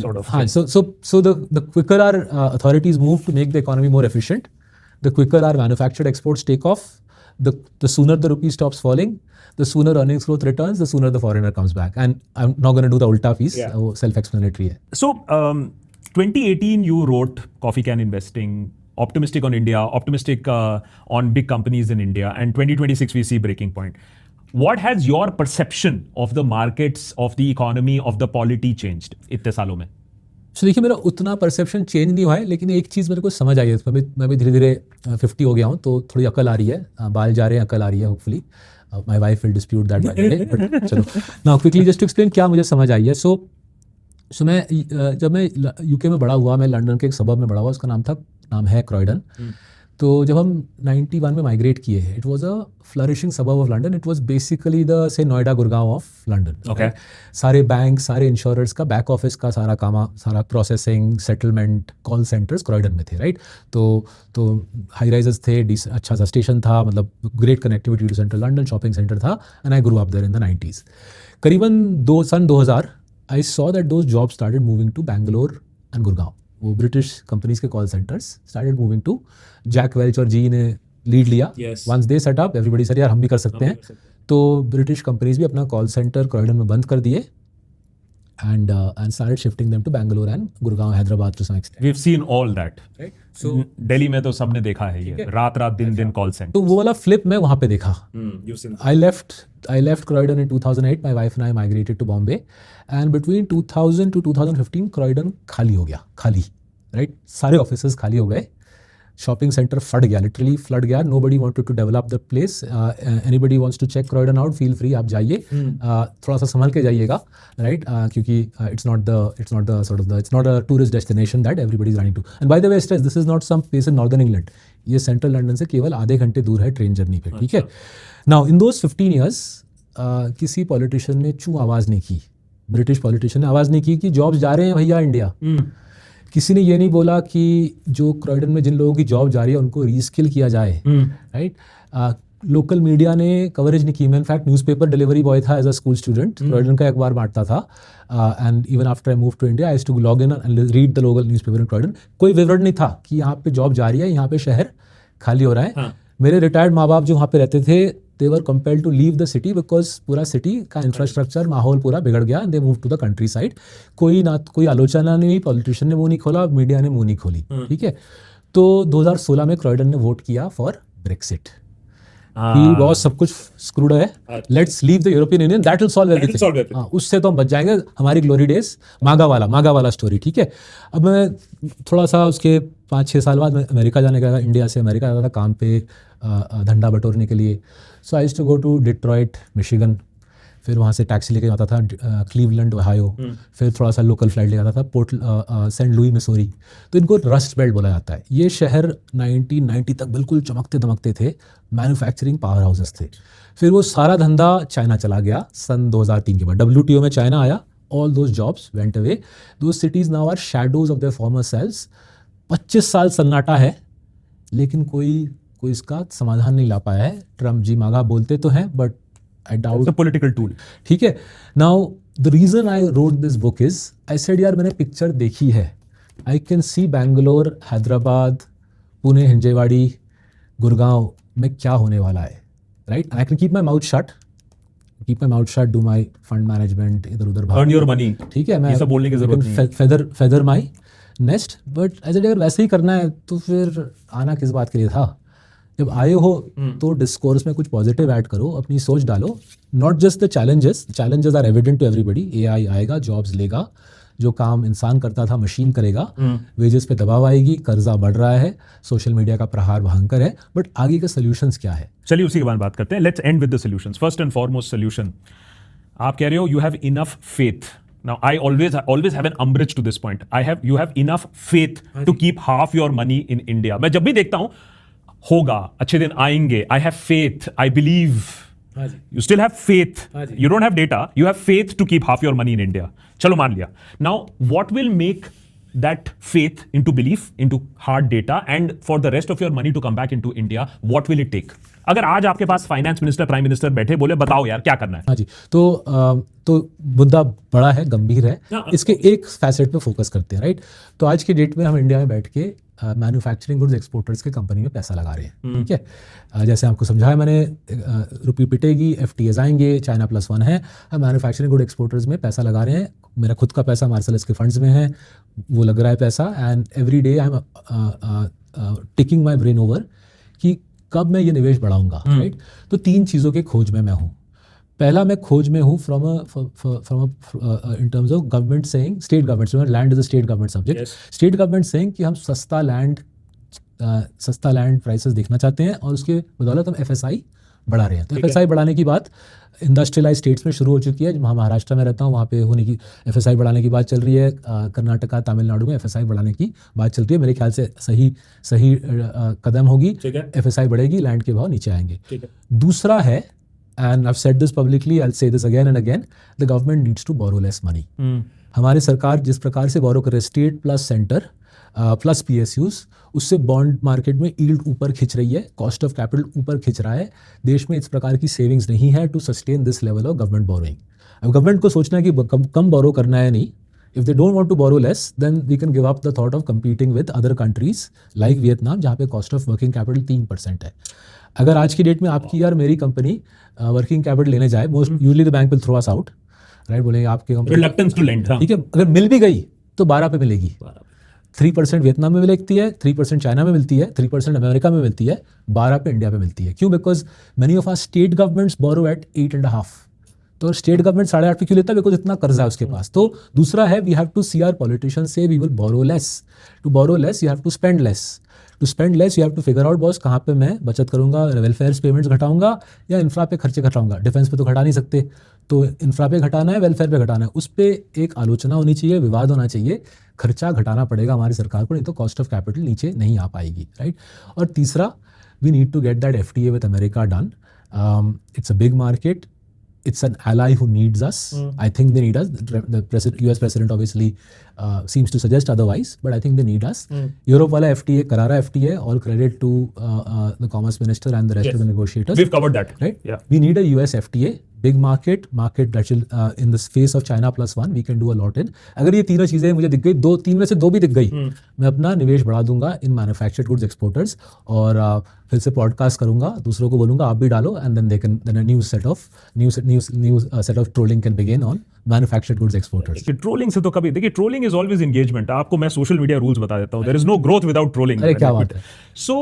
sort of. हाँ, so the quicker our authorities move to make the economy more efficient, the quicker our manufactured exports take off, the sooner the rupee stops falling, the sooner earnings growth returns, the sooner the foreigner comes back. And I'm not going to do the ulta piece, वो self-explanatory है। So 2018 you wrote Coffee Can Investing, optimistic on India, optimistic on big companies in India, and 2026 we see breaking point. What has your perception of the markets, of the economy, of the polity changed इतने सालों में? So देखिए, मेरा उतना परसेप्शन चेंज नहीं हुआ है, लेकिन एक चीज़ मेरे को समझ आई है, मैं भी धीरे धीरे 50 हो गया हूँ, तो थोड़ी अकल आ रही है, बाल जा रहे हैं, अकल आ रही है, hopefully my wife will dispute that by the way, but चलो now quickly just to explain क्या मुझे समझ आई है। सो मैं जब मैं UK में बड़ा हुआ, मैं लंदन के एक सबब में बड़ा हुआ, उसका नाम है क्रॉयडन। तो जब हम 91 में माइग्रेट किए, it was a flourishing suburb of London, it was basically the say Noida Gurgaon of London. Okay, सारे बैंक, सारे इंश्योरेंस का बैक ऑफिस का सारा काम, सारा processing, settlement, call centres Croydon में थे, राइट। तो हाई राइजर्स थे, अच्छा सा स्टेशन था, मतलब great connectivity to central London, shopping centre था, and I grew up there in the 90s। करीबन सन 2000 I saw that those jobs started moving to Bangalore and Gurgaon. वो ब्रिटिश कंपनीज के call centres started moving to, Jack Welch और जी ने लीड लिया। Once they set up, everybody said यार हम भी कर सकते हैं। तो ब्रिटिश कंपनीज भी अपना कॉल सेंटर क्रॉयडन में बंद कर दिए, and started shifting them to Bangalore and Gurgaon, Hyderabad to some extent. We've seen all that. Right? So Delhi में तो सबने देखा है ये रात रात दिन दिन कॉल सेंटर. तो वो वाला flip मैं वहाँ पे देखा. You've seen. I left Croydon in 2008. My wife and I migrated to Bombay, and between 2000 to 2015 Croydon खाली हो गया, खाली, right? सारे offices खाली हो गए. शॉपिंग सेंटर फट गया, लिटरली फ्लड गया. Nobody wanted to develop the place. Anybody wants to check Croydon out, feel free, आप जाइए. थोड़ा सा संभल के जाइएगा, राइट? क्योंकि it's not a tourist destination that everybody is running to. And by the way stress, this is not some place in northern England. ये सेंट्रल लंदन से केवल आधे घंटे दूर है ट्रेन जर्नी पे, ठीक है? नाउ इन दोज 15 ईयर्स किसी पॉलिटिशियन ने चूँ आवाज़ नहीं की, ब्रिटिश पॉलिटिशियन ने आवाज़ नहीं की कि जॉब्स जा रहे हैं भैया इंडिया. किसी ने ये नहीं बोला कि जो क्रॉयडन में जिन लोगों की जॉब जा रही है उनको रीस्किल किया जाए, राइट? लोकल मीडिया ने कवरेज नहीं की. मैं इनफैक्ट न्यूज़पेपर डिलीवरी बॉय था as a school student, Croydon का अखबार बांटता था. And even after I move to India I to log in and read the local newspaper in Croydon. कोई विवरण नहीं था कि यहाँ पे जॉब जा रही है, यहाँ पे शहर खाली हो रहा है. मेरे रिटायर्ड माँ बाप जो वहाँ पे रहते थे, they were compelled to leave the city because पूरा सिटी का इंफ्रास्ट्रक्चर, माहौल पूरा बिगड़ गया. They move to the country side. कोई आलोचना नहीं, पॉलिटिशियन ने मुंह नहीं खोला, मीडिया ने मुंह नहीं खोली, ठीक है? तो 2016 में क्रॉयडन ने वोट किया फॉर ब्रेक्सिट. बॉस सब कुछ स्क्रूड है, let's leave the European union, that will solve everything. उससे तो हम बच जाएंगे, हमारी ग्लोरी डेज. मागा वाला स्टोरी, ठीक है? अब मैं थोड़ा सा उसके 5-6 साल बाद मैं अमेरिका जाने का, इंडिया से अमेरिका जाता था काम पे, धंधा बटोरने के लिए. So I used to go to Detroit, Michigan. फिर वहाँ से टैक्सी लेके जाता था क्लीवलैंड, ओहायो. फिर थोड़ा सा लोकल फ्लाइट ले जाता था सेंट लुई, मिसोरी. तो इनको रस्ट बेल्ट बोला जाता है. ये शहर 1990 तक बिल्कुल चमकते दमकते थे, मैन्युफैक्चरिंग पावर हाउसेस थे. फिर वो सारा धंधा चाइना चला गया सन 2003 के बाद. WTO में चाइना आया, all those jobs went away. Those cities now are shadows of their former selves. 25 साल सन्नाटा है, लेकिन कोई इसका समाधान नहीं ला पाया है. ट्रम्प जी मागा बोलते तो हैं, but I doubt. Political tool, ठीक है? Now the reason I wrote this book is, I said यार मैंने पिक्चर देखी है. I can see Bangalore, Hyderabad, Pune, Hinjewadi, Gurgaon में क्या होने वाला है, right? I can keep my mouth shut, do my fund management, इधर उधर अर्न योर मनी, ठीक है? मैं ये सब बोलने की जरूरत नहीं है. Feather my nest. बट ऐसे अगर वैसे ही करना है तो फिर आना किस बात के लिए था? जब आए हो तो डिस्कोर्स में कुछ पॉजिटिव ऐड करो, अपनी सोच डालो. Not just the challenges are evident to everybody. AI आएगा, जॉब्स लेगा, जो काम इंसान करता था मशीन करेगा, वेजेस पे दबाव आएगी, कर्जा बढ़ रहा है, सोशल मीडिया का प्रहार भयंकर है. बट आगे के सोल्यूशंस क्या है? चलिए उसी के बारे में बात करते हैं. Let's end with the solutions. First and foremost solution, आप कह रहे हो you have enough faith. Now, I always have an umbrage to this point. You have enough faith to keep half your money in India. मैं जब भी देखता हूँ, होगा, अच्छे दिन आएंगे. I have faith. I believe. You still have faith. You don't have data. You have faith to keep half your money in India. चलो मान लिया. Now, what will make that faith into belief, into hard data, and for the rest of your money to come back into India, what will it take? अगर आज आपके पास फाइनेंस मिनिस्टर, प्राइम मिनिस्टर बैठे, बोले बताओ यार क्या करना है? हाँ जी. तो मुद्दा बड़ा है, गंभीर है. इसके एक फैसेट पे फोकस करते हैं, राइट? तो आज की डेट में हम इंडिया में बैठ के मैन्युफैक्चरिंग गुड्स एक्सपोर्टर्स के कंपनी में पैसा लगा रहे हैं, ठीक है? जैसे आपको समझाया मैंने, रुपी पिटेगी, FTAs आएंगे, चाइना +1 है, हम मैन्युफैक्चरिंग गुड एक्सपोर्टर्स में पैसा लगा रहे हैं. मेरा खुद का पैसा मार्सलस के फंड्स में है, वो लग रहा है पैसा. And every day I am ticking my brain over कि कब मैं ये निवेश बढ़ाऊंगा, राइट? तो 3 चीज़ों के खोज में मैं हूँ. पहला, मैं खोज में हूँ from in terms of government saying, state government, land is a state government subject. State government saying कि हम सस्ता लैंड प्राइसेस देखना चाहते हैं, और उसके बदौलत हम FSI बढ़ा रहे हैं. तो FSI बढ़ाने की बात इंडस्ट्रियलाइज स्टेट्स में शुरू हो चुकी है. जब मैं महाराष्ट्र में रहता हूँ, वहाँ पे होने की FSI बढ़ाने की बात चल रही है. कर्नाटका, तमिलनाडु में FSI बढ़ाने की बात चल रही है. मेरे ख्याल से सही कदम होगी. FSI बढ़ेगी, लैंड के भाव नीचे आएंगे. दूसरा है, and I've said this publicly, I'll say this again and again, the government needs to borrow less money. हमारी सरकार जिस प्रकार से बोरो करे, state plus centre plus PSUs, उससे बॉन्ड मार्केट में यील्ड ऊपर खिंच रही है, कॉस्ट ऑफ कैपिटल ऊपर खिंच रहा है. देश में इस प्रकार की सेविंग्स नहीं है to sustain this level of government borrowing. अब गवर्नमेंट को सोचना है कि कम बोरो करना है नहीं. If they don't want to borrow less, then we can give up the thought of competing with other countries like Vietnam, जहाँ पे cost of working capital 3% है. अगर आज की डेट में आपकी यार मेरी कंपनी वर्किंग कैपिटल लेने जाए, most usually the bank will throw us out, right, बोलेंगे आपके कंपनी, रिलक्टेंस टू लेंड। ठीक है, अगर मिल भी गई तो 12 पे मिलेगी। 3% वियतनाम में मिलती है, 3% चाइना में मिलती है, 3% अमेरिका में मिलती है, 12 पे इंडिया पे मिलती है। क्यों? Because many of our state governments borrow at 8.5। तो स्टेट गवर्नमेंट 8.5 पे क्यों लेता है? बिकॉज इतना कर्जा है उसके पास। तो दूसरा है, we have to see our politicians say we will borrow less. To borrow less you have to spend less. To spend less you have to figure out boss कहाँ पे मैं बचत करूंगा, वेलफेयर पेमेंट्स घटाऊंगा या इंफ्रा पे खर्चे घटाऊंगा। डिफेंस पे तो घटा नहीं सकते, तो इंफ्रा पे घटाना है, वेलफेयर पे घटाना है, उस पर एक आलोचना होनी चाहिए, विवाद होना चाहिए, खर्चा घटाना पड़ेगा हमारी सरकार को, नहीं तो कॉस्ट ऑफ कैपिटल नीचे नहीं आ पाएगी, राइट। और तीसरा, we need to get that FTA with America done. It's a big market, it's an ally who needs us. I think they need us. The US president obviously seems to suggest otherwise, but I think they need us. Europe wala FTA, Karara FTA, all credit to the commerce minister and the rest of the negotiators. We've covered that. Right? Yeah. We need a US FTA, big market that will, in the face of China +1, we can do a lot in. अगर ये तीनों चीज़ें मुझे दिख गई, तीन में से दो भी दिख गई, मैं अपना निवेश बढ़ा दूंगा इन मैन्युफैक्चर्ड गुड्स एक्सपोर्टर्स, और फिर से पॉडकास्ट करूंगा, दूसरों को बोलूंगा आप भी डालो, and then a new set of trolling can begin on manufactured goods exporters. Trolling से तो कभी, देखिए, ट्रोलिंग इज ऑलवेज एंगेजमेंट। आपको मैं सोशल मीडिया रूल्स बता देता हूँ, there is no growth without trolling. अरे क्या बात है। सो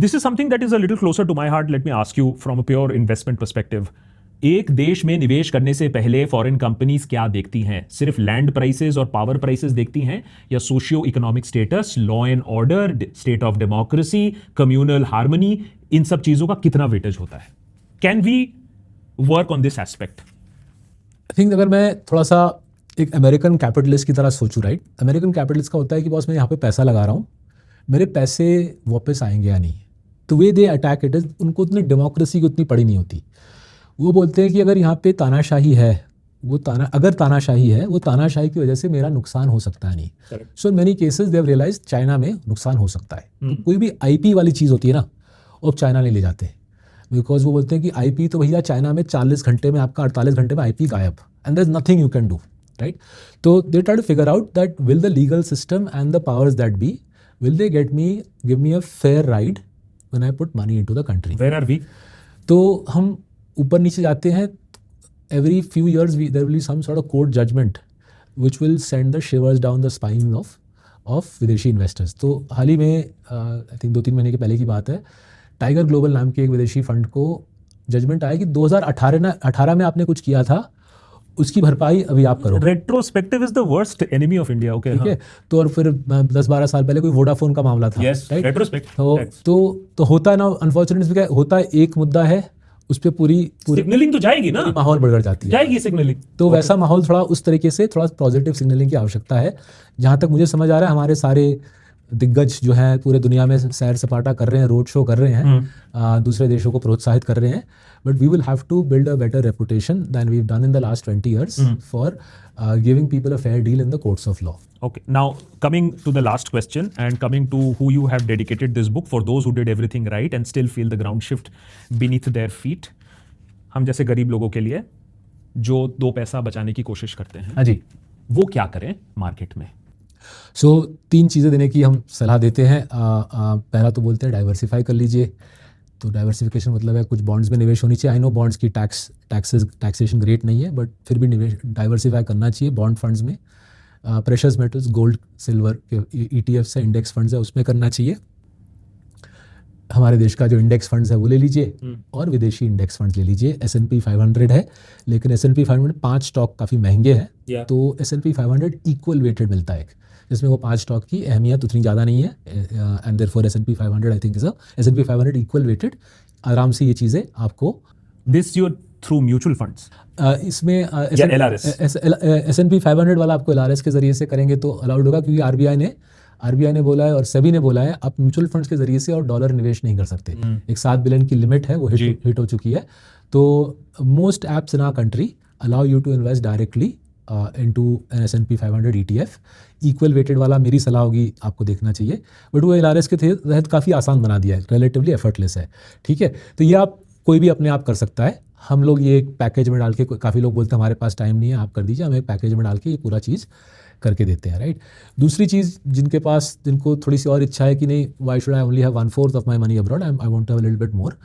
this is something that is a little closer to my heart. Let me ask you from a pure investment perspective. एक देश में निवेश करने से पहले फॉरेन कंपनीज क्या देखती हैं? सिर्फ लैंड प्राइसेस और पावर प्राइसेस देखती हैं, या socio economic status, law and order, state of democracy, communal harmony, इन सब चीजों का कितना वेटेज होता है? Can we work on this aspect? I think अगर मैं थोड़ा सा एक अमेरिकन कैपिटलिस्ट की तरह सोचूं, राइट, अमेरिकन कैपिटलिस्ट का होता है कि बॉस मैं यहाँ पे पैसा लगा रहा हूँ, मेरे पैसे वापस आएंगे या नहीं। तो वे दे अटैक इट इज, उनको उतनी डेमोक्रेसी की उतनी पड़ी नहीं होती। वो बोलते हैं कि अगर यहाँ पे तानाशाही है, अगर तानाशाही है, वो तानाशाही की वजह से मेरा नुकसान हो सकता है नहीं। So many cases they have realised China में नुकसान हो सकता है। तो कोई भी IP वाली चीज़ होती है ना, वो चाइना नहीं ले जाते, बिकॉज वो बोलते हैं कि IP तो भैया चाइना में 40 घंटे में आपका 48 घंटे में IP गायब, and there is nothing you can do, right. तो they try to figure out that will the legal system and the powers that be, will they give me a fair ride when I put money into the country? Where are we? तो हम ऊपर नीचे जाते हैं, every few years there will be some sort of court judgment which will send the shivers down the spine of विदेशी इन्वेस्टर्स। तो हाल ही में आई थिंक 2-3 महीने के पहले की बात है, टाइगर ग्लोबल नाम के एक विदेशी फंड को जजमेंट आया कि 2018 में आपने कुछ किया था, उसकी भरपाई अभी आप करो। Retrospective is the worst enemy of India. Okay, ठीक है। तो और फिर 10-12 साल पहले कोई वोडाफोन का मामला था, राइट, रेट्रोस्पेक्ट। तो होता है ना, अनफॉर्चुनेटली क्या होता है, एक मुद्दा है, उस पर पूरी सिग्नलिंग तो जाएगी ना, माहौल बढ़ जाती है, जाएगी सिग्नलिंग। तो वैसा माहौल थोड़ा उस तरीके से थोड़ा पॉजिटिव सिग्नलिंग की आवश्यकता है। जहाँ तक मुझे समझ आ रहा है, हमारे सारे दिग्गज जो हैं पूरे दुनिया में सैर सपाटा कर रहे हैं, रोड शो कर रहे हैं, दूसरे देशों को प्रोत्साहित कर रहे हैं, but we will have to build a better reputation than we have done in the last 20 years for giving people a fair deal in the courts of law. Okay, now coming to the last question and coming to who you have dedicated this book, for those who did everything right and still feel the ground shift beneath their feet, हम जैसे गरीब लोगों के लिए जो 2 पैसा बचाने की कोशिश करते हैं, हाँ जी, वो क्या करें मार्केट में? सो 3 चीज़ें देने की हम सलाह देते हैं। पहला तो बोलते हैं डाइवर्सिफाई कर लीजिए। तो डाइवर्सिफिकेशन मतलब है कुछ बॉन्ड्स में निवेश होनी चाहिए। आई नो बॉन्ड्स की टैक्सेशन ग्रेट नहीं है, बट फिर भी निवेश डाइवर्सिफाई करना चाहिए बॉन्ड फंड्स में। प्रेशस मेटल्स, गोल्ड, सिल्वर के ETFs है, इंडेक्स फंड्स है, उसमें करना चाहिए। हमारे देश का जो इंडेक्स फंड्स है वो ले लीजिए, और विदेशी इंडेक्स फंड्स ले लीजिए। S&P 500 है, लेकिन S&P 500 5 स्टॉक काफ़ी महंगे हैं, तो S&P 500 इक्वल वेटेड मिलता है, जिसमें वो 5 स्टॉक की अहमियत उतनी ज़्यादा नहीं है, and therefore S&P 500 I think is S&P 500 equal weighted. आराम से ये चीज़ें आपको, this your through mutual funds, इसमें LRS S&P 500 वाला आपको LRS के जरिए से करेंगे तो अलाउड होगा, क्योंकि RBI ने बोला है और सेबी ने बोला है आप म्यूचुअल फंड्स के जरिए से और डॉलर निवेश नहीं कर सकते। एक 7 बिलियन की लिमिट है, वो हिट हो चुकी है। तो most apps in our country allow you to invest directly into an S&P 500 ETF। Equal weighted वाला मेरी सलाह होगी आपको देखना चाहिए, बट वो LRS के तहत काफ़ी आसान बना दिया है, रिलेटिवली एफर्टलेस है, ठीक है। तो ये आप कोई भी अपने आप कर सकता है। हम लोग ये एक पैकेज में डाल के, काफ़ी लोग बोलते हैं हमारे पास टाइम नहीं है, आप कर दीजिए, हम एक पैकेज में डाल के ये पूरा चीज़ करके देते हैं, राइट। दूसरी चीज़ जिनको थोड़ी सी और इच्छा है कि नहीं, why should I only have 1/4 of my money abroad, I want to have a little bit more,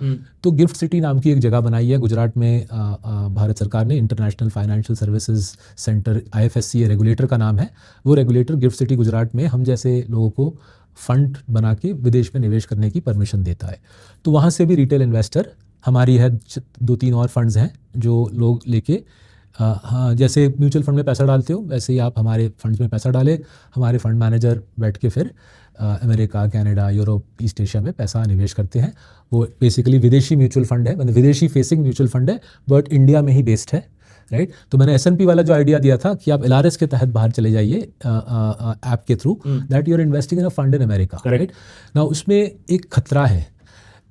तो गिफ्ट सिटी नाम की एक जगह बनाई है गुजरात में भारत सरकार ने। International financial services centre, IFSC regulator का नाम है। वो रेगुलेटर गिफ्ट सिटी गुजरात में हम जैसे लोगों को फंड बना के विदेश में निवेश करने की परमिशन देता है। तो वहाँ से भी रिटेल इन्वेस्टर, हमारी है 2-3 और फंड्स हैं जो लोग लेके, हाँ, जैसे म्यूचुअल फंड में पैसा डालते हो वैसे ही आप हमारे फंड्स में पैसा डालें। हमारे फंड मैनेजर बैठ के फिर America, Canada, Europe, east Asia में पैसा निवेश करते हैं। वो बेसिकली विदेशी म्यूचुअल फंड है, मतलब विदेशी फेसिंग म्यूचुअल फंड है, बट इंडिया में ही बेस्ड है, राइट। तो मैंने S&P वाला जो आइडिया दिया था कि आप LRS के तहत बाहर चले जाइए ऐप के through, that you are investing in a fund in America, right ना। उसमें एक खतरा है,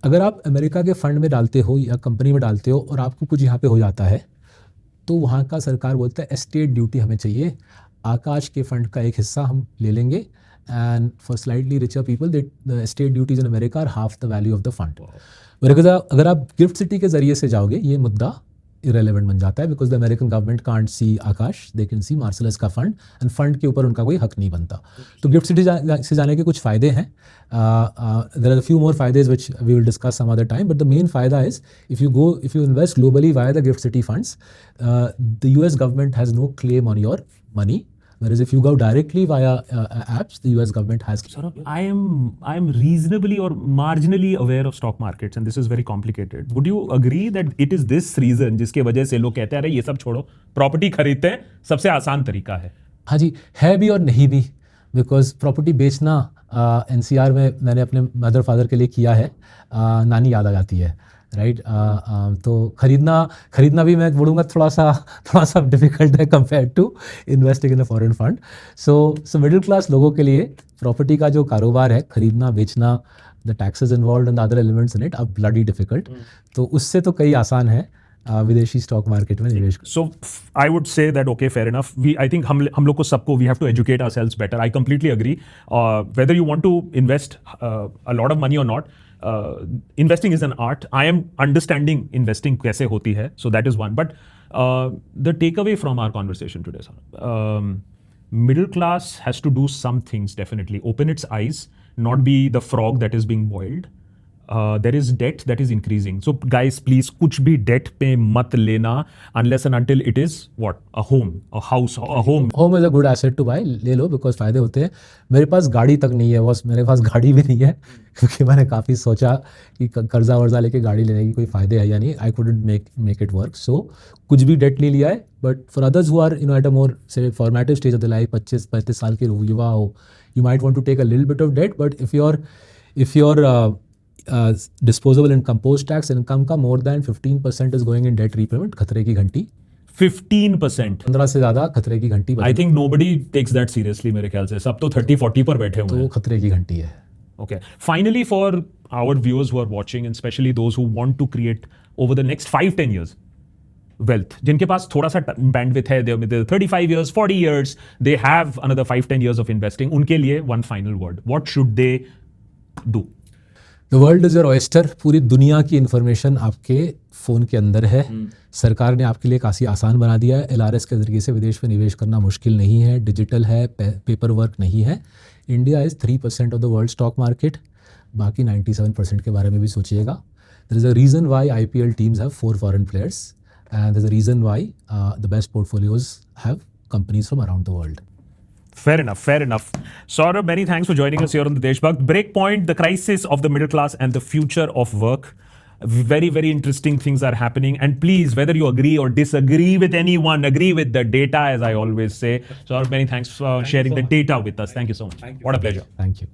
अगर आप अमेरिका के फंड में डालते हो या कंपनी में डालते हो और आपको कुछ यहाँ पे हो जाता है, तो वहाँ का सरकार बोलता है एस्टेट ड्यूटी हमें चाहिए, आकाश के फंड का एक हिस्सा हम ले लेंगे, and for slightly richer people the estate duties in America are half the value of the fund. अगर आप गिफ्ट सिटी के जरिए से जाओगे, ये मुद्दा इरेलेवेंट बन जाता है, because the American government can't see Akash, they can see मार्सलस का फंड, एंड फंड के ऊपर उनका कोई हक नहीं बनता। तो गिफ्ट सिटी से जाने के कुछ फ़ायदे हैं। देयर आर फ्यू मोर फायदेज which we will discuss some other time, but the main फायदा is if you invest globally via the gift city funds, the US government has no claim on your money, whereas if you go directly via apps, the US government has. Saurabh, I am reasonably or marginally aware of stock markets, and this is very complicated. Would you agree that it is this reason जिसके वजह से लोग कहते हैं अरे ये सब छोड़ो, प्रॉपर्टी खरीदते हैं, सबसे आसान तरीका है? हाँ जी, है भी और नहीं भी, बिकॉज प्रॉपर्टी बेचना NCR में मैंने अपने मदर फादर के लिए किया है, नानी याद आ जाती है, राइट। तो खरीदना भी मैं बोलूँगा थोड़ा सा डिफिकल्ट है compare to investing in a foreign fund. So middle class लोगों के लिए प्रॉपर्टी का जो कारोबार है, खरीदना बेचना, the taxes involve and other elements in it are bloody difficult. तो उससे तो कई आसान है विदेशी स्टॉक मार्केट में निवेश। So I would say that okay, fair enough, I think हम लोग को सबको we have to educate ourselves better. I completely agree, whether you want to invest a lot of money और not, investing is an art. I am understanding investing कैसे होती है, so that is one. But the takeaway from our conversation today, middle class has to do some things, definitely open its eyes, not be the frog that is being boiled. There is debt that is increasing. So guys, please कुछ भी debt पे मत लेना unless and until it is what? A home, a house, a home. Home is a good asset to buy. ले लो because फ़ायदे होते हैं। मेरे पास गाड़ी तक नहीं है बॉस, मेरे पास गाड़ी भी नहीं है क्योंकि मैंने काफ़ी सोचा कि कर्जा वर्जा लेके गाड़ी लेने की कोई फ़ायदे है या नहीं। I couldn't make it work. So कुछ भी डेट नहीं लिया है, but for others who are at a more say formative stage of the life, 25-35 साल के युवा हो, you might want to take a little bit of debt, but if your disposable income post tax income का more than 15% is going in debt repayment, खतरे की घंटी 15%, 15 से ज़्यादा खतरे की घंटी। I think nobody takes that seriously मेरे ख्याल से, सब तो 30-40 पर बैठे हुए हैं। तो खतरे की घंटी है। Okay. Finally, for our viewers who are watching, and especially those who want to create over the next 5-10 years wealth, जिनके पास थोड़ा सा bandwidth है, they're 35 years, 40 years, they have another 5-10 years of investing, उनके लिए one final word. What should they do? The world is your oyster. पूरी दुनिया की इन्फॉर्मेशन आपके फ़ोन के अंदर है। सरकार ने आपके लिए काफ़ी आसान बना दिया है। LRS के ज़रिए से विदेश में निवेश करना मुश्किल नहीं है, डिजिटल है, पेपर वर्क नहीं है। India is 3% of the world stock market, बाकी 97% के बारे में भी सोचिएगा। There is a reason why IPL teams have 4 foreign players, and there is a reason why the best portfolios have companies from around the world. Fair enough. Saurabh, many thanks for joining us here on the Deshbhakt. Breakpoint, the crisis of the middle class and the future of work. Very, very interesting things are happening. And please, whether you agree or disagree with anyone, agree with the data, as I always say. Saurabh, many thanks for sharing the data with us. Thank you so much. What a pleasure. Thank you.